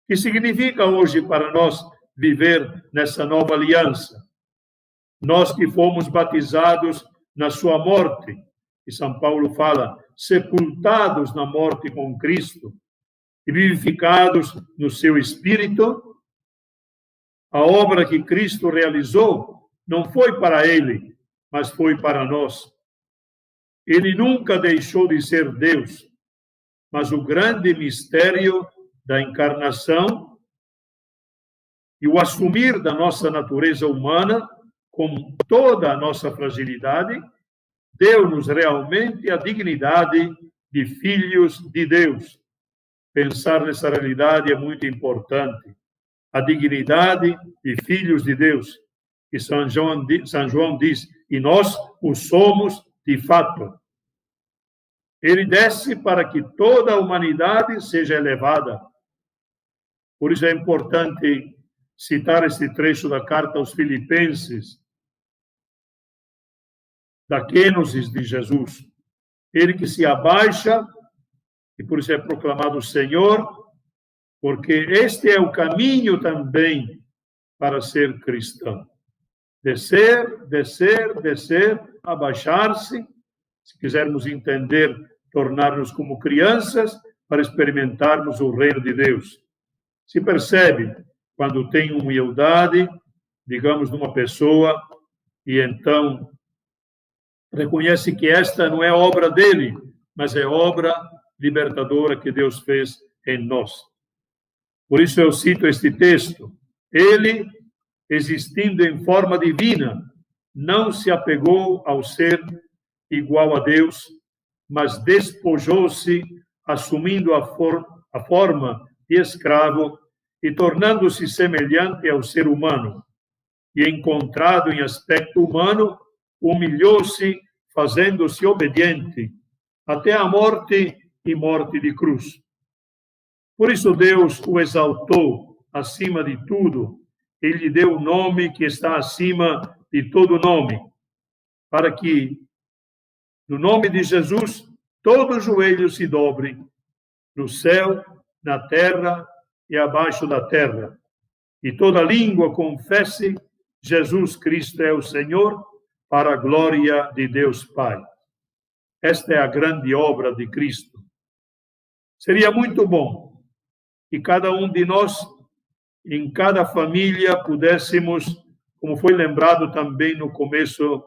que significa hoje para nós viver nessa nova aliança? Nós que fomos batizados na sua morte e São Paulo fala, sepultados na morte com Cristo e vivificados no seu Espírito, a obra que Cristo realizou não foi para ele, mas foi para nós. Ele nunca deixou de ser Deus, mas o grande mistério da encarnação e o assumir da nossa natureza humana, com toda a nossa fragilidade, deu-nos realmente a dignidade de filhos de Deus. Pensar nessa realidade é muito importante. A dignidade de filhos de Deus. E São João diz, e nós o somos de fato. Ele desce para que toda a humanidade seja elevada. Por isso é importante citar este trecho da carta aos Filipenses, da kênosis de Jesus. Ele que se abaixa, e por isso é proclamado Senhor, porque este é o caminho também para ser cristão. Descer, descer, descer, abaixar-se, se quisermos entender, tornar-nos como crianças para experimentarmos o reino de Deus. Se percebe quando tem humildade, digamos, numa pessoa, e então reconhece que esta não é obra dele, mas é obra libertadora que Deus fez em nós. Por isso eu cito este texto. Ele, existindo em forma divina, não se apegou ao ser igual a Deus, mas despojou-se, assumindo a forma de escravo e tornando-se semelhante ao ser humano. E, encontrado em aspecto humano, humilhou-se, fazendo-se obediente, até a morte e morte de cruz. Por isso Deus o exaltou acima de tudo, e lhe deu o nome que está acima de todo nome, para que, no nome de Jesus, todo joelho se dobre, no céu, na terra e abaixo da terra, e toda língua confesse Jesus Cristo é o Senhor, para a glória de Deus Pai. Esta é a grande obra de Cristo. Seria muito bom que cada um de nós, em cada família, pudéssemos, como foi lembrado também no começo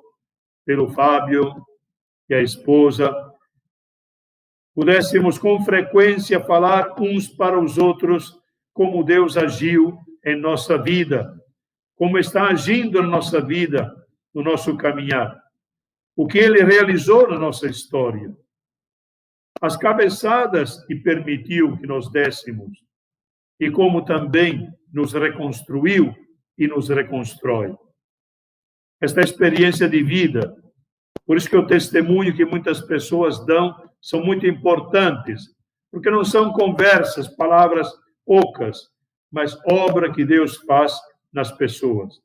pelo Fábio e a esposa, pudéssemos com frequência falar uns para os outros como Deus agiu em nossa vida, como está agindo na nossa vida, no nosso caminhar, o que Ele realizou na nossa história, as cabeçadas que permitiu que nós dessemos, e como também nos reconstruiu e nos reconstrói. Esta experiência de vida, por isso que o testemunho que muitas pessoas dão são muito importantes, porque não são conversas, palavras ocas, mas obra que Deus faz nas pessoas.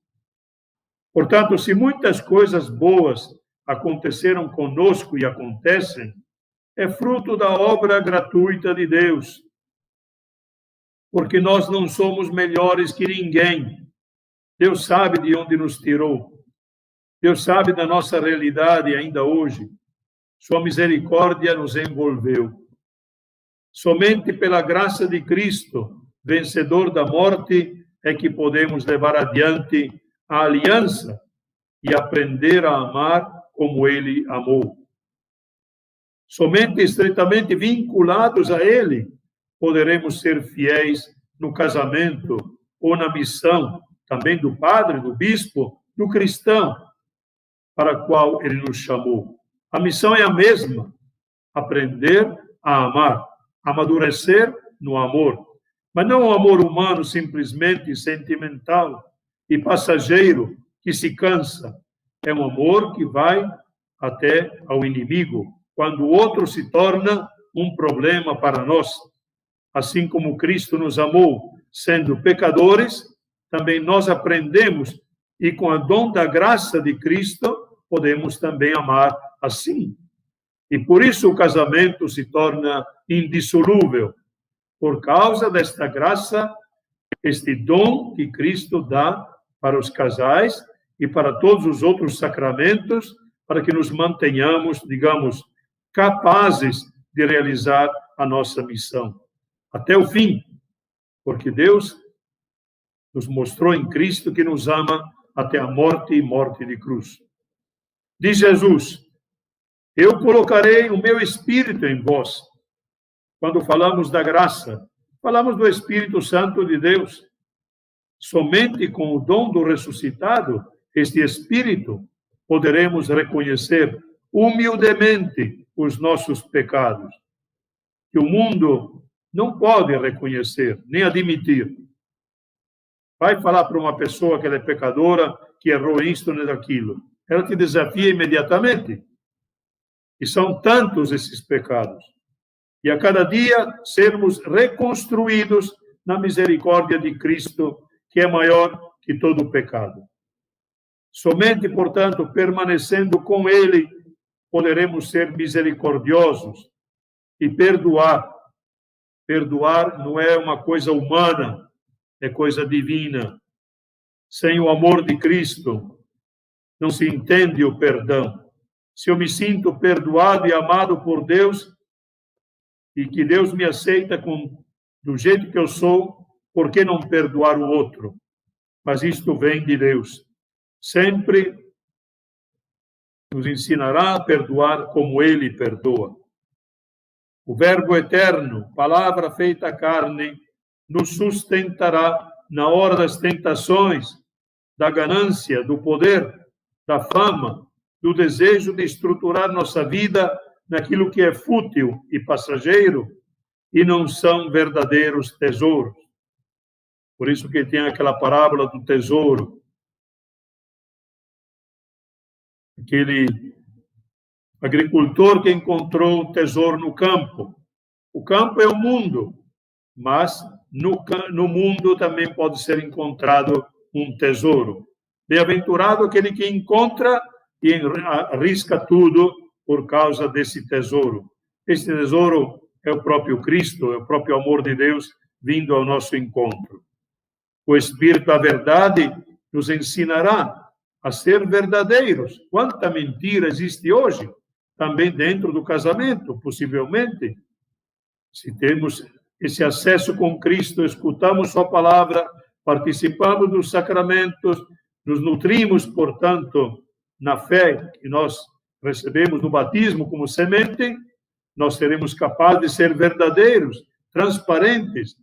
Portanto, se muitas coisas boas aconteceram conosco e acontecem, é fruto da obra gratuita de Deus. Porque nós não somos melhores que ninguém. Deus sabe de onde nos tirou. Deus sabe da nossa realidade ainda hoje. Sua misericórdia nos envolveu. Somente pela graça de Cristo, vencedor da morte, é que podemos levar adiante a aliança e aprender a amar como Ele amou. Somente estreitamente vinculados a Ele, poderemos ser fiéis no casamento ou na missão, também do padre, do bispo, do cristão, para a qual Ele nos chamou. A missão é a mesma, aprender a amar, amadurecer no amor, mas não o amor humano simplesmente sentimental e passageiro que se cansa. É um amor que vai até ao inimigo, quando o outro se torna um problema para nós. Assim como Cristo nos amou, sendo pecadores, também nós aprendemos e com a dom da graça de Cristo podemos também amar assim. E por isso o casamento se torna indissolúvel, por causa desta graça, este dom que Cristo dá para os casais e para todos os outros sacramentos, para que nos mantenhamos, digamos, capazes de realizar a nossa missão até o fim, porque Deus nos mostrou em Cristo que nos ama até a morte e morte de cruz. Diz Jesus: eu colocarei o meu Espírito em vós. Quando falamos da graça, falamos do Espírito Santo de Deus. Somente com o dom do ressuscitado, este Espírito, poderemos reconhecer humildemente os nossos pecados, que o mundo não pode reconhecer, nem admitir. Vai falar para uma pessoa que ela é pecadora, que errou isto ou aquilo. Ela te desafia imediatamente. E são tantos esses pecados. E a cada dia sermos reconstruídos na misericórdia de Cristo, que é maior que todo o pecado. Somente, portanto, permanecendo com Ele, poderemos ser misericordiosos e perdoar. Perdoar não é uma coisa humana, é coisa divina. Sem o amor de Cristo, não se entende o perdão. Se eu me sinto perdoado e amado por Deus, e que Deus me aceita do jeito que eu sou, por que não perdoar o outro? Mas isto vem de Deus. Sempre nos ensinará a perdoar como Ele perdoa. O Verbo eterno, palavra feita carne, nos sustentará na hora das tentações, da ganância, do poder, da fama, do desejo de estruturar nossa vida naquilo que é fútil e passageiro e não são verdadeiros tesouros. Por isso que tem aquela parábola do tesouro. Aquele agricultor que encontrou o tesouro no campo. O campo é o mundo, mas no mundo também pode ser encontrado um tesouro. Bem-aventurado aquele que encontra e arrisca tudo por causa desse tesouro. Este tesouro é o próprio Cristo, é o próprio amor de Deus vindo ao nosso encontro. O Espírito da Verdade nos ensinará a ser verdadeiros. Quanta mentira existe hoje, também dentro do casamento, possivelmente. Se temos esse acesso com Cristo, escutamos sua palavra, participamos dos sacramentos, nos nutrimos, portanto, na fé que nós recebemos no batismo como semente, nós seremos capazes de ser verdadeiros, transparentes.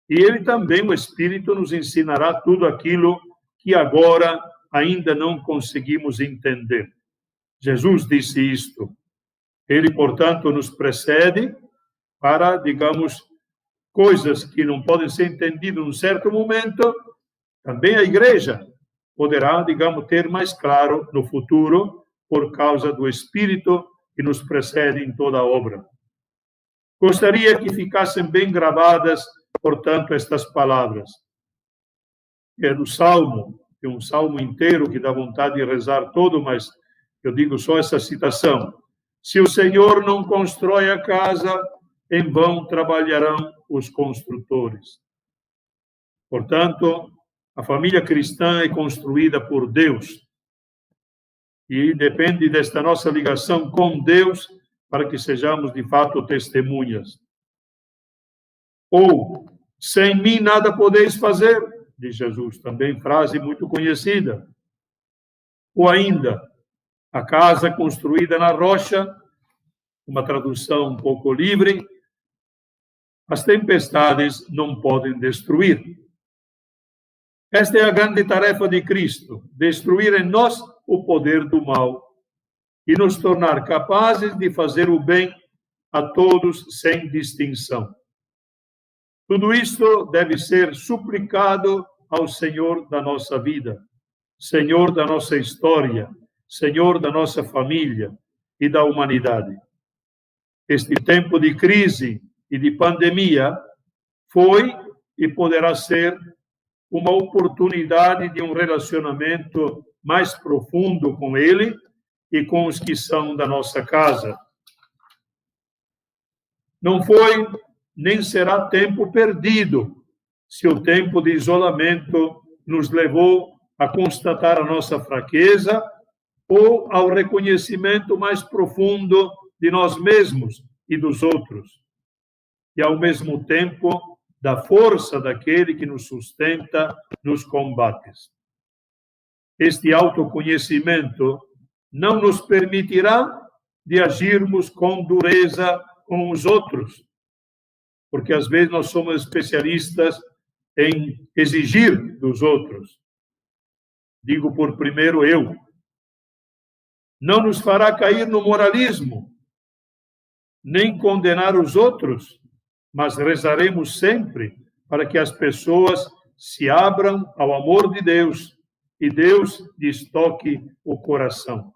E Ele também, o Espírito, nos ensinará tudo aquilo que agora ainda não conseguimos entender. Jesus disse isto. Ele, portanto, nos precede para, digamos, coisas que não podem ser entendidas num certo momento. Também a igreja poderá, digamos, ter mais claro no futuro, por causa do Espírito que nos precede em toda a obra. Gostaria que ficassem bem gravadas, portanto, estas palavras. É do Salmo, é um salmo inteiro que dá vontade de rezar todo, mas eu digo só essa citação. Se o Senhor não constrói a casa, em vão trabalharão os construtores. Portanto, a família cristã é construída por Deus. E depende desta nossa ligação com Deus para que sejamos, de fato, testemunhas. Ou, sem mim nada podeis fazer, diz Jesus, também frase muito conhecida. Ou ainda, a casa construída na rocha, uma tradução um pouco livre, as tempestades não podem destruir. Esta é a grande tarefa de Cristo, destruir em nós o poder do mal e nos tornar capazes de fazer o bem a todos sem distinção. Tudo isso deve ser suplicado ao Senhor da nossa vida, Senhor da nossa história, Senhor da nossa família e da humanidade. Este tempo de crise e de pandemia foi e poderá ser uma oportunidade de um relacionamento mais profundo com Ele e com os que são da nossa casa. Não foi nem será tempo perdido, se o tempo de isolamento nos levou a constatar a nossa fraqueza ou ao reconhecimento mais profundo de nós mesmos e dos outros, e ao mesmo tempo da força daquele que nos sustenta nos combates. Este autoconhecimento não nos permitirá de agirmos com dureza com os outros, porque às vezes nós somos especialistas em exigir dos outros. Digo por primeiro eu. Não nos fará cair no moralismo, nem condenar os outros, mas rezaremos sempre para que as pessoas se abram ao amor de Deus e Deus lhes toque o coração.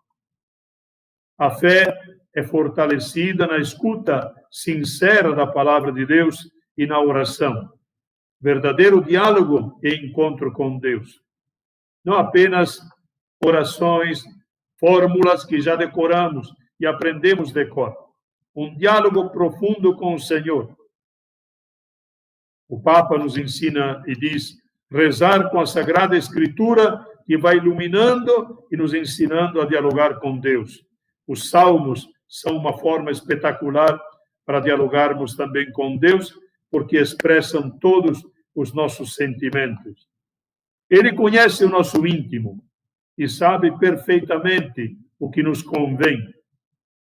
A fé é fortalecida na escuta sincera da palavra de Deus e na oração. Verdadeiro diálogo e encontro com Deus. Não apenas orações, fórmulas que já decoramos e aprendemos de cor. Um diálogo profundo com o Senhor. O Papa nos ensina e diz, rezar com a Sagrada Escritura que vai iluminando e nos ensinando a dialogar com Deus. Os salmos são uma forma espetacular para dialogarmos também com Deus, porque expressam todos os nossos sentimentos. Ele conhece o nosso íntimo e sabe perfeitamente o que nos convém.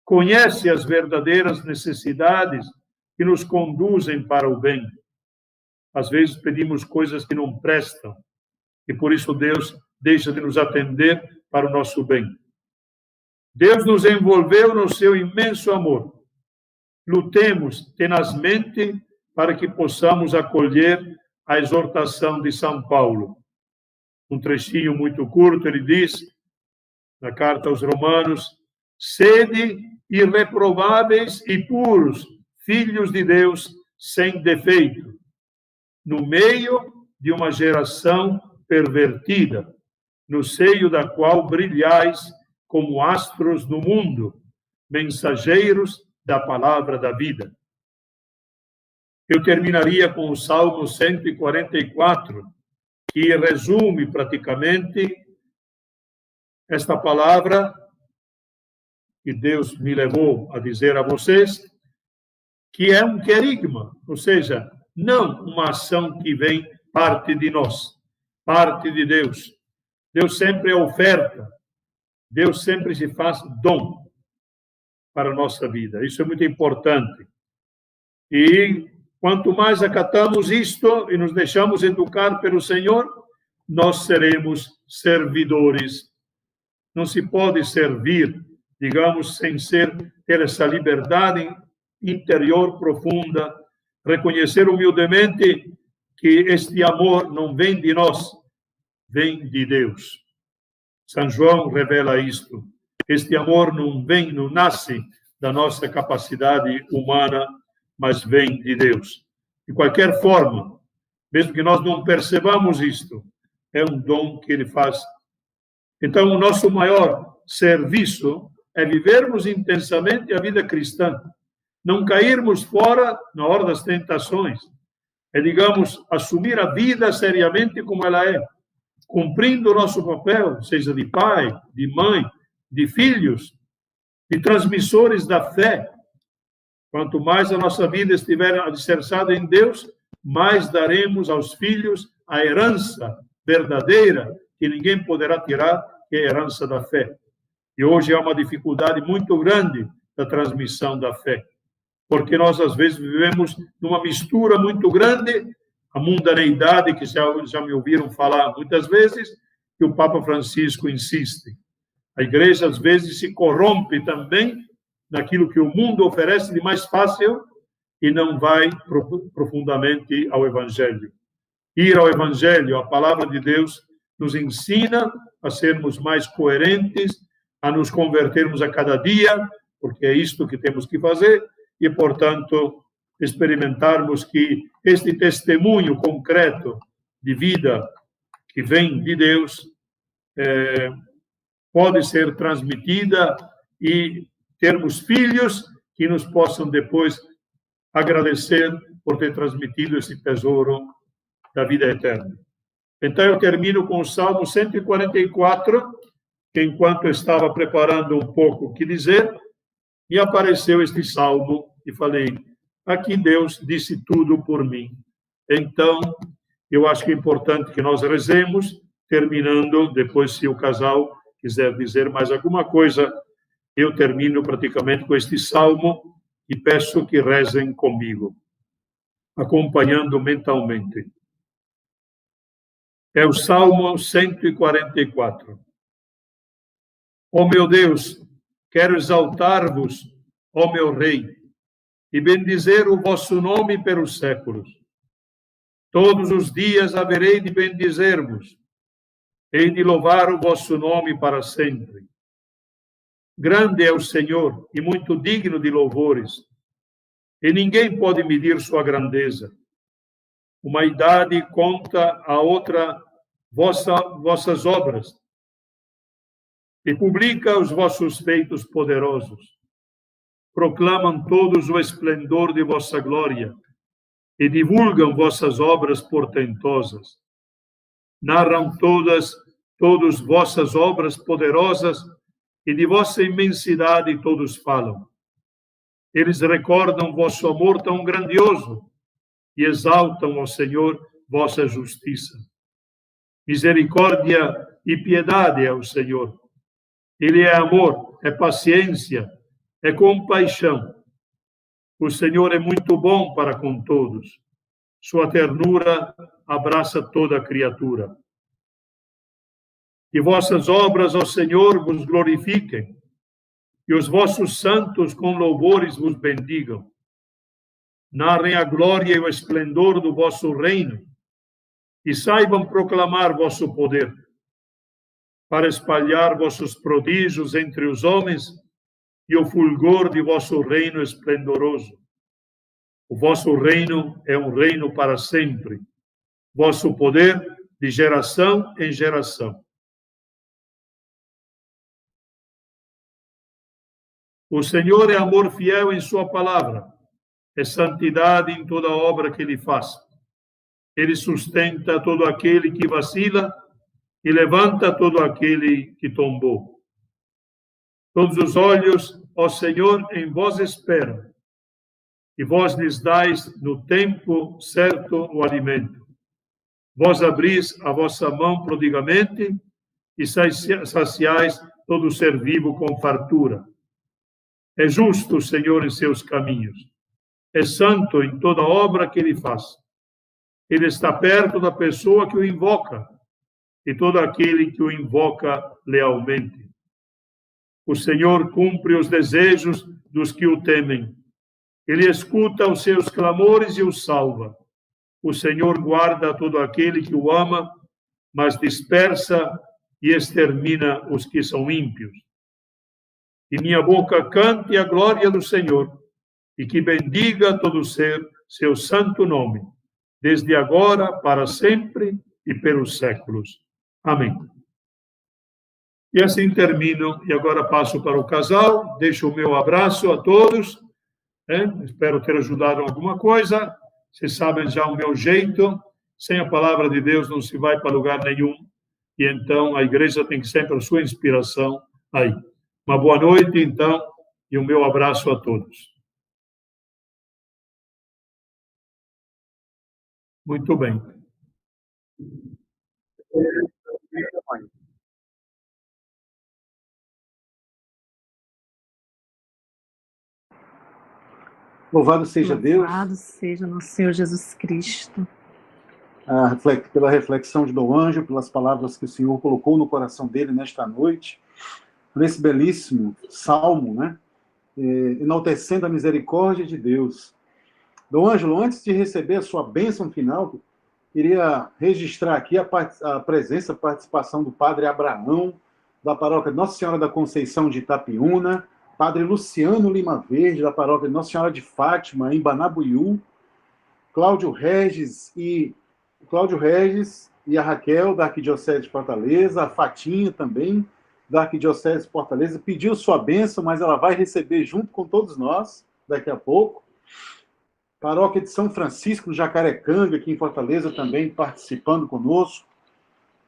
Conhece as verdadeiras necessidades que nos conduzem para o bem. Às vezes pedimos coisas que não prestam e por isso Deus deixa de nos atender para o nosso bem. Deus nos envolveu no seu imenso amor. Lutemos tenazmente para que possamos acolher a exortação de São Paulo. Um trechinho muito curto, ele diz, na carta aos Romanos, sede irreprováveis e puros, filhos de Deus sem defeito, no meio de uma geração pervertida, no seio da qual brilhais como astros no mundo, mensageiros da palavra da vida. Eu terminaria com o Salmo 144, que resume praticamente esta palavra que Deus me levou a dizer a vocês, que é um querigma, ou seja, não uma ação que vem parte de nós, parte de Deus. Deus sempre é oferta, Deus sempre se faz dom para a nossa vida. Isso é muito importante. E quanto mais acatamos isto e nos deixamos educar pelo Senhor, nós seremos servidores. Não se pode servir, digamos, sem ter essa liberdade interior profunda, reconhecer humildemente que este amor não vem de nós, vem de Deus. São João revela isto. Este amor não nasce da nossa capacidade humana, mas vem de Deus. De qualquer forma, mesmo que nós não percebamos isto, é um dom que Ele faz. Então, o nosso maior serviço é vivermos intensamente a vida cristã. Não cairmos fora na hora das tentações. É, digamos, assumir a vida seriamente como ela é, cumprindo o nosso papel, seja de pai, de mãe, de filhos, de transmissores da fé. Quanto mais a nossa vida estiver alicerçada em Deus, mais daremos aos filhos a herança verdadeira que ninguém poderá tirar, que é a herança da fé. E hoje há uma dificuldade muito grande da transmissão da fé, porque nós, às vezes, vivemos numa mistura muito grande, a mundaneidade, que já me ouviram falar muitas vezes, que o Papa Francisco insiste. A igreja, às vezes, se corrompe também naquilo que o mundo oferece de mais fácil e não vai profundamente ao Evangelho. Ir ao Evangelho, a palavra de Deus, nos ensina a sermos mais coerentes, a nos convertermos a cada dia, porque é isto que temos que fazer, e, portanto, experimentarmos que este testemunho concreto de vida que vem de Deus pode ser transmitida e termos filhos que nos possam depois agradecer por ter transmitido esse tesouro da vida eterna. Então, eu termino com o Salmo 144, que enquanto eu estava preparando um pouco o que dizer, me apareceu este salmo e falei, aqui Deus disse tudo por mim. Então, eu acho que é importante que nós rezemos, terminando, depois se o casal quiser dizer mais alguma coisa, eu termino praticamente com este salmo e peço que rezem comigo, acompanhando mentalmente. É o Salmo 144. Ó meu Deus, quero exaltar-vos, ó meu Rei, e bendizer o vosso nome pelos séculos. Todos os dias haverei de bendizer-vos, hei de louvar o vosso nome para sempre. Grande é o Senhor e muito digno de louvores, e ninguém pode medir sua grandeza. Uma idade conta a outra vossas obras, e publica os vossos feitos poderosos. Proclamam todos o esplendor de vossa glória, e divulgam vossas obras portentosas. Narram todos vossas obras poderosas, e de vossa imensidade todos falam. Eles recordam vosso amor tão grandioso, e exaltam ao Senhor vossa justiça. Misericórdia e piedade é o Senhor. Ele é amor, é paciência, é compaixão. O Senhor é muito bom para com todos. Sua ternura abraça toda a criatura. Que vossas obras, ó Senhor, vos glorifiquem, e os vossos santos com louvores vos bendigam. Narrem a glória e o esplendor do vosso reino, e saibam proclamar vosso poder, para espalhar vossos prodígios entre os homens e o fulgor de vosso reino esplendoroso. O vosso reino é um reino para sempre, vosso poder de geração em geração. O Senhor é amor fiel em sua palavra, é santidade em toda obra que ele faz. Ele sustenta todo aquele que vacila e levanta todo aquele que tombou. Todos os olhos, ó Senhor, em vós esperam, e vós lhes dais no tempo certo o alimento. Vós abris a vossa mão prodigamente e saciais todo ser vivo com fartura. É justo o Senhor em seus caminhos, é santo em toda obra que ele faz. Ele está perto da pessoa que o invoca, e todo aquele que o invoca lealmente. O Senhor cumpre os desejos dos que o temem. Ele escuta os seus clamores e os salva. O Senhor guarda todo aquele que o ama, mas dispersa e extermina os que são ímpios. Que minha boca cante a glória do Senhor, e que bendiga todo ser seu santo nome, desde agora para sempre e pelos séculos. Amém. E assim termino, e agora passo para o casal, deixo o meu abraço a todos, espero ter ajudado em alguma coisa, vocês sabem já o meu jeito, sem a palavra de Deus não se vai para lugar nenhum, e então a igreja tem sempre a sua inspiração aí. Uma boa noite, então, e o meu abraço a todos. Muito bem. Louvado seja Deus. Louvado seja nosso Senhor Jesus Cristo. Pela reflexão de Dom Ângelo, pelas palavras que o Senhor colocou no coração dele nesta noite, por esse belíssimo salmo, né? Enaltecendo a misericórdia de Deus. Dom Ângelo, antes de receber a sua bênção final, queria registrar aqui a participação do Padre Abraão, da paróquia Nossa Senhora da Conceição de Itapiúna, Padre Luciano Lima Verde, da paróquia Nossa Senhora de Fátima, em Banabuiú, Cláudio Regis e a Raquel, da Arquidiocese de Fortaleza, a Fatinha também, da Arquidiocese de Fortaleza, pediu sua bênção, mas ela vai receber junto com todos nós, daqui a pouco. Paróquia de São Francisco, no Jacarecanga, aqui em Fortaleza, também participando conosco.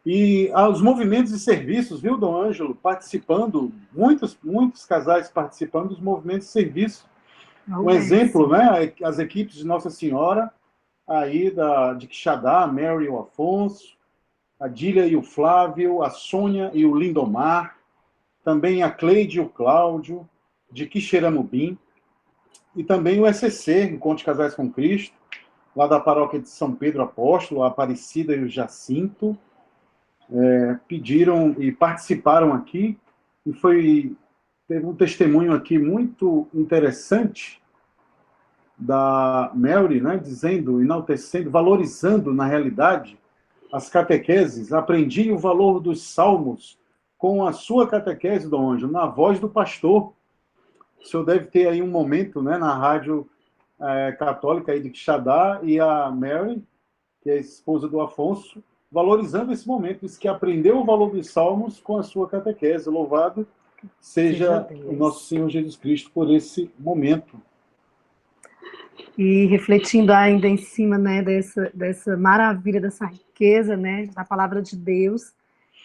E os movimentos e serviços, viu, Dom Ângelo, participando, muitos casais participando dos movimentos e serviços. Um exemplo, né, as equipes de Nossa Senhora, aí de Quixadá, a Mary e o Afonso, a Dília e o Flávio, a Sônia e o Lindomar, também a Cleide e o Cláudio, de Quixeramobim, e também o ECC, Encontro de Casais com Cristo, lá da paróquia de São Pedro Apóstolo, a Aparecida e o Jacinto, pediram e participaram aqui, e teve um testemunho aqui muito interessante da Mary, né, dizendo, enaltecendo, valorizando, na realidade, as catequeses. Aprendi o valor dos salmos com a sua catequese, Dom Ângelo, na voz do pastor. O senhor deve ter aí um momento, né, na rádio católica aí de Quixadá, e a Mary, que é a esposa do Afonso, valorizando esse momento, diz que aprendeu o valor dos salmos com a sua catequese. Louvado seja o nosso Senhor Jesus Cristo por esse momento. E refletindo ainda em cima, né, dessa maravilha, dessa riqueza, né, da palavra de Deus,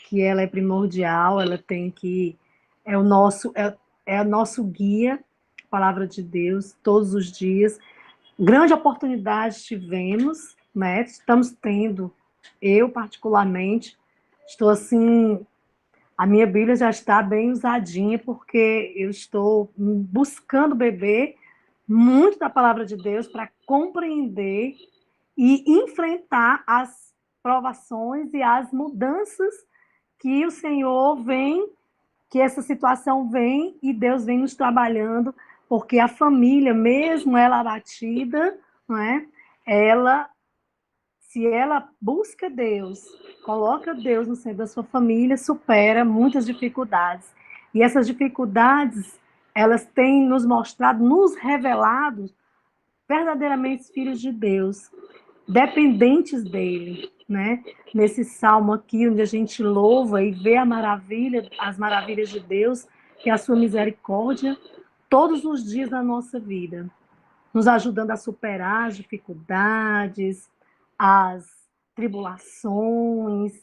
que ela é primordial, ela tem que... é o nosso guia, a palavra de Deus, todos os dias. Grande oportunidade tivemos, né, estamos tendo, eu particularmente, estou assim... A minha Bíblia já está bem usadinha, porque eu estou buscando beber muito da palavra de Deus para compreender e enfrentar as provações e as mudanças que o Senhor vem, que essa situação vem, e Deus vem nos trabalhando, porque a família, mesmo ela abatida, não é? Se ela busca Deus, coloca Deus no centro da sua família, supera muitas dificuldades. E essas dificuldades, elas têm nos mostrado, nos revelado verdadeiramente filhos de Deus, dependentes dele, né? Nesse salmo aqui, onde a gente louva e vê as maravilhas de Deus, que é a sua misericórdia, todos os dias da nossa vida, nos ajudando a superar as dificuldades, as tribulações,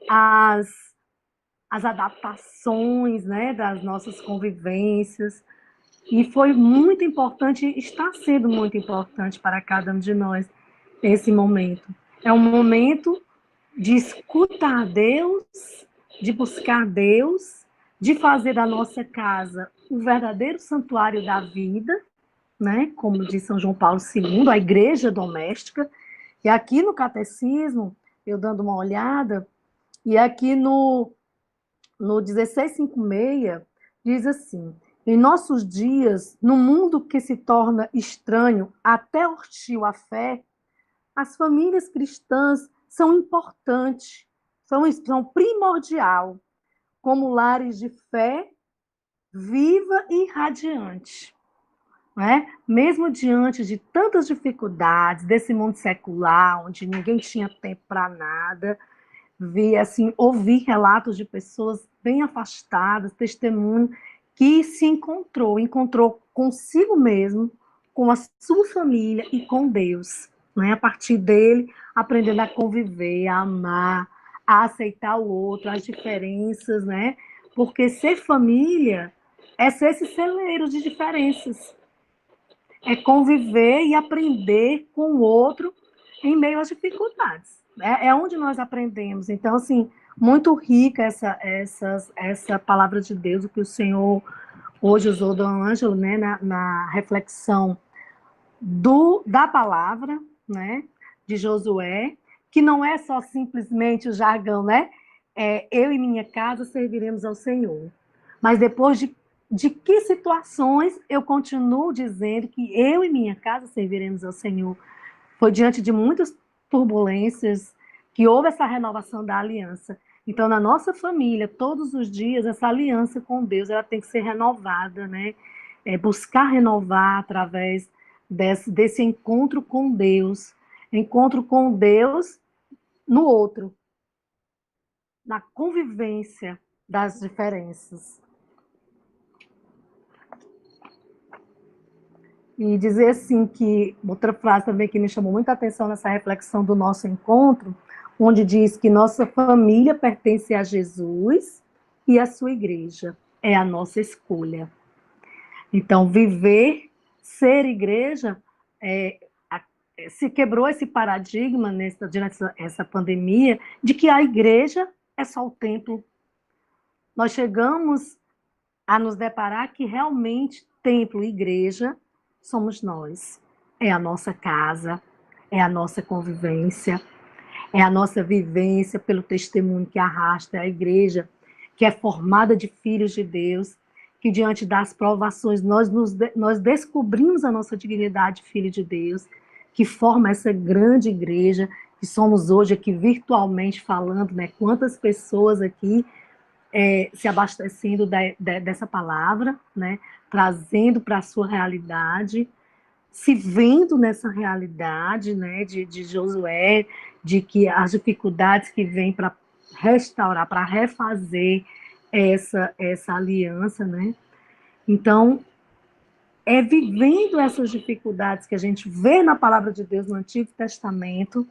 as adaptações, né, das nossas convivências. E foi muito importante, está sendo muito importante para cada um de nós esse momento. É um momento de escutar Deus, de buscar Deus, de fazer da nossa casa o verdadeiro santuário da vida, né, como diz São João Paulo II, a igreja doméstica. E aqui no Catecismo, eu dando uma olhada, e aqui no 1656, diz assim: em nossos dias, no mundo que se torna estranho, até hostil à fé, as famílias cristãs são importantes, são primordial, como lares de fé viva e radiante. Né? Mesmo diante de tantas dificuldades desse mundo secular, onde ninguém tinha tempo para nada, ouvir relatos de pessoas bem afastadas, testemunho que se encontrou consigo mesmo, com a sua família e com Deus. Né? A partir dele, aprendendo a conviver, a amar, a aceitar o outro, as diferenças, né? Porque ser família é ser esse celeiro de diferenças. É conviver e aprender com o outro em meio às dificuldades. É onde nós aprendemos. Então, assim, muito rica essa palavra de Deus, o que o Senhor hoje usou, Dom Ângelo, né, na reflexão da palavra, né, de Josué, que não é só simplesmente o jargão, né? Eu e minha casa serviremos ao Senhor. Mas depois de que situações eu continuo dizendo que eu e minha casa serviremos ao Senhor? Foi diante de muitas turbulências que houve essa renovação da aliança. Então, na nossa família, todos os dias, essa aliança com Deus, ela tem que ser renovada, né? Buscar renovar através desse encontro com Deus no outro, na convivência das diferenças. E dizer assim que, outra frase também que me chamou muita atenção nessa reflexão do nosso encontro, onde diz que nossa família pertence a Jesus e a sua igreja. É a nossa escolha. Então, ser igreja, se quebrou esse paradigma durante essa pandemia de que a igreja é só o templo. Nós chegamos a nos deparar que realmente templo e igreja somos nós. É a nossa casa, é a nossa convivência, é a nossa vivência pelo testemunho que arrasta a igreja, que é formada de filhos de Deus, que diante das provações nós descobrimos a nossa dignidade de filho de Deus, que forma essa grande igreja, que somos hoje aqui virtualmente falando, né? Quantas pessoas aqui se abastecendo dessa palavra, né? Trazendo para a sua realidade, se vendo nessa realidade, né? de Josué, de que as dificuldades que vêm para restaurar, para refazer essa aliança, né? Então, é vivendo essas dificuldades que a gente vê na palavra de Deus no Antigo Testamento,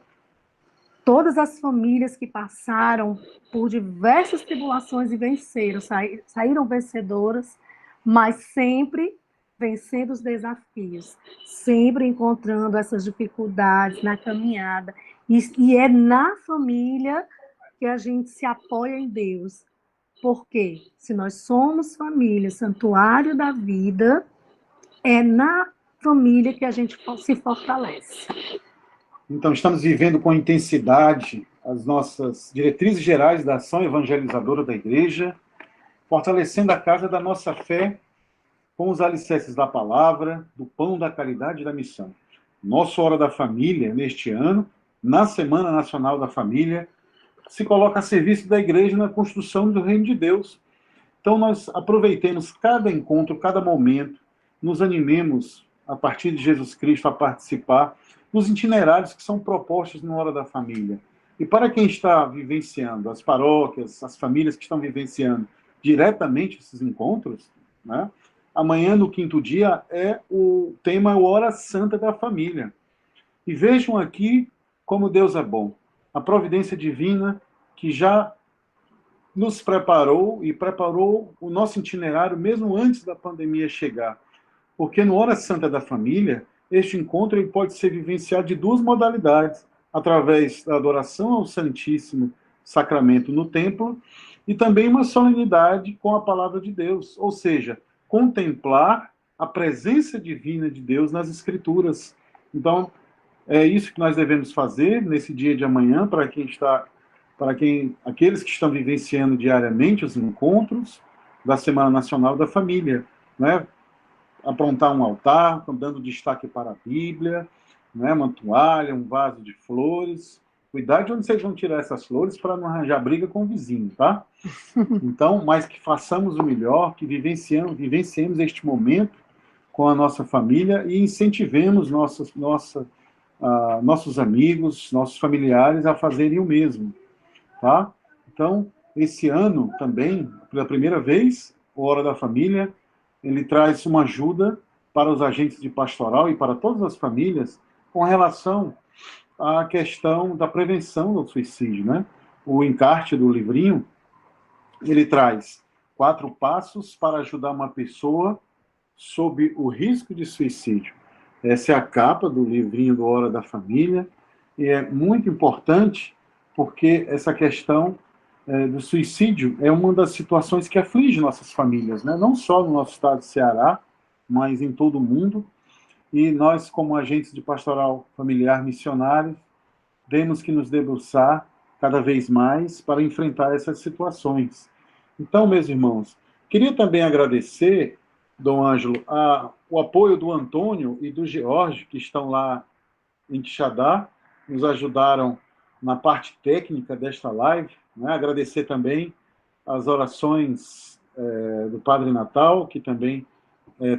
todas as famílias que passaram por diversas tribulações e venceram, saíram vencedoras, mas sempre vencendo os desafios, sempre encontrando essas dificuldades na caminhada. E é na família que a gente se apoia em Deus. Porque se nós somos família, santuário da vida, é na família que a gente se fortalece. Então, estamos vivendo com intensidade as nossas diretrizes gerais da ação evangelizadora da igreja, fortalecendo a casa da nossa fé com os alicerces da palavra, do pão da caridade e da missão. Nossa Hora da Família, neste ano, na Semana Nacional da Família, se coloca a serviço da igreja na construção do reino de Deus. Então, nós aproveitemos cada encontro, cada momento, nos animemos, a partir de Jesus Cristo, a participar dos itinerários que são propostos na Hora da Família. E para quem está vivenciando, as paróquias, as famílias que estão vivenciando diretamente esses encontros, né? Amanhã, no quinto dia, o tema é o Hora Santa da Família. E vejam aqui como Deus é bom. A providência divina que já nos preparou e preparou o nosso itinerário mesmo antes da pandemia chegar. Porque no Hora Santa da Família, este encontro ele pode ser vivenciado de duas modalidades, através da adoração ao Santíssimo Sacramento no templo e também uma solenidade com a Palavra de Deus, ou seja, contemplar a presença divina de Deus nas Escrituras. Então, é isso que nós devemos fazer nesse dia de amanhã, aqueles que estão vivenciando diariamente os encontros da Semana Nacional da Família, né? Aprontar um altar, dando destaque para a Bíblia, né? Uma toalha, um vaso de flores. Cuidado de onde vocês vão tirar essas flores para não arranjar briga com o vizinho, tá? Então, mas que façamos o melhor, que vivenciemos este momento com a nossa família e incentivemos nossos amigos, nossos familiares a fazerem o mesmo, tá? Então, esse ano também, pela primeira vez, o Hora da Família, ele traz uma ajuda para os agentes de pastoral e para todas as famílias com relação à questão da prevenção do suicídio, né? O encarte do livrinho, ele traz 4 passos para ajudar uma pessoa sob o risco de suicídio. Essa é a capa do livrinho do Hora da Família, e é muito importante porque essa questão do suicídio é uma das situações que aflige nossas famílias, né? Não só no nosso estado de Ceará, mas em todo o mundo. E nós, como agentes de pastoral familiar missionários, temos que nos debruçar cada vez mais para enfrentar essas situações. Então, meus irmãos, queria também agradecer, Dom Ângelo, o apoio do Antônio e do George, que estão lá em Quixadá, nos ajudaram na parte técnica desta live, né? Agradecer também as orações do Padre Natal, que também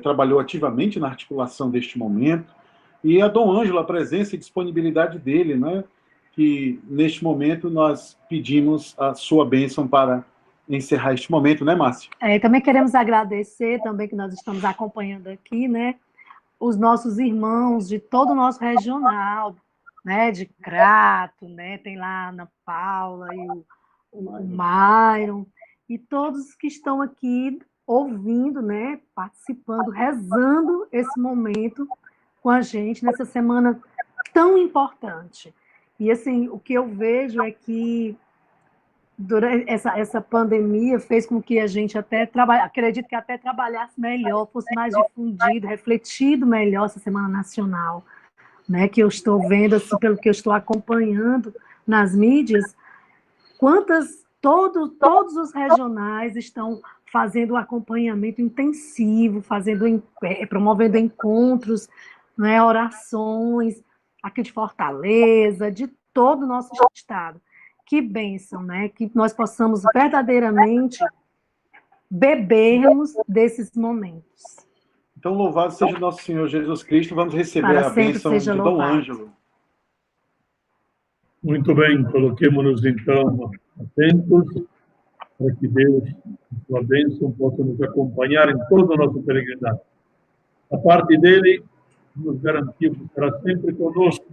trabalhou ativamente na articulação deste momento, e a Dom Ângelo, a presença e disponibilidade dele, né? Que neste momento nós pedimos a sua bênção para encerrar este momento, né, Márcia? Também queremos agradecer, também que nós estamos acompanhando aqui, né, os nossos irmãos de todo o nosso regional, né, de Crato, né, tem lá a Ana Paula e o Myron, e todos que estão aqui ouvindo, né, participando, rezando esse momento com a gente nessa semana tão importante. E assim, o que eu vejo é que durante essa pandemia fez com que a gente até acredito que até trabalhasse melhor, fosse mais difundido, refletido melhor essa Semana Nacional, né? Que eu estou vendo, assim, pelo que eu estou acompanhando nas mídias, todos os regionais estão fazendo um acompanhamento intensivo, promovendo encontros, né, orações aqui de Fortaleza, de todo o nosso estado. Que bênção, né? Que nós possamos verdadeiramente bebermos desses momentos. Então, louvado seja nosso Senhor Jesus Cristo. Vamos receber a bênção de Dom Ângelo. Muito bem, coloquemos-nos então atentos para que Deus, com sua bênção, possa nos acompanhar em todo o nosso peregrinagem. A parte dele, nos garantimos que estará sempre conosco,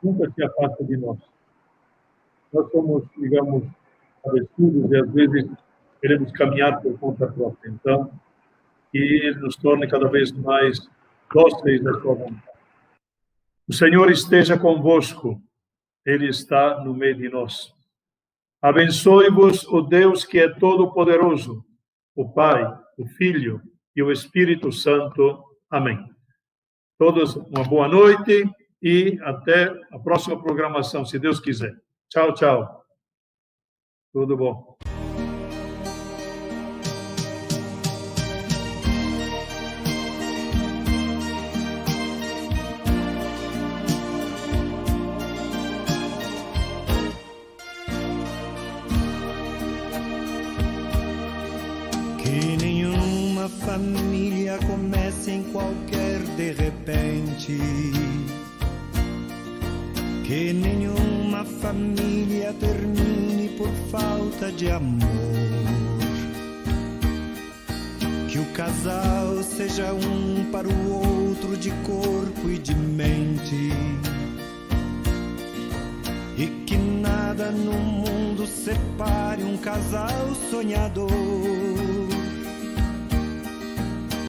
nunca se afasta de nós. Nós somos, digamos, cabeçudos e às vezes queremos caminhar por conta própria. Então, que Ele nos torne cada vez mais dóceis da sua vontade. O Senhor esteja convosco, Ele está no meio de nós. Abençoe-vos o Deus que é todo-poderoso, o Pai, o Filho e o Espírito Santo. Amém. Todos uma boa noite e até a próxima programação, se Deus quiser. Tchau, tchau. Tudo bom. Que nenhuma família comece em qualquer de repente. Que nenhuma família termine por falta de amor. Que o casal seja um para o outro de corpo e de mente. E que nada no mundo separe um casal sonhador.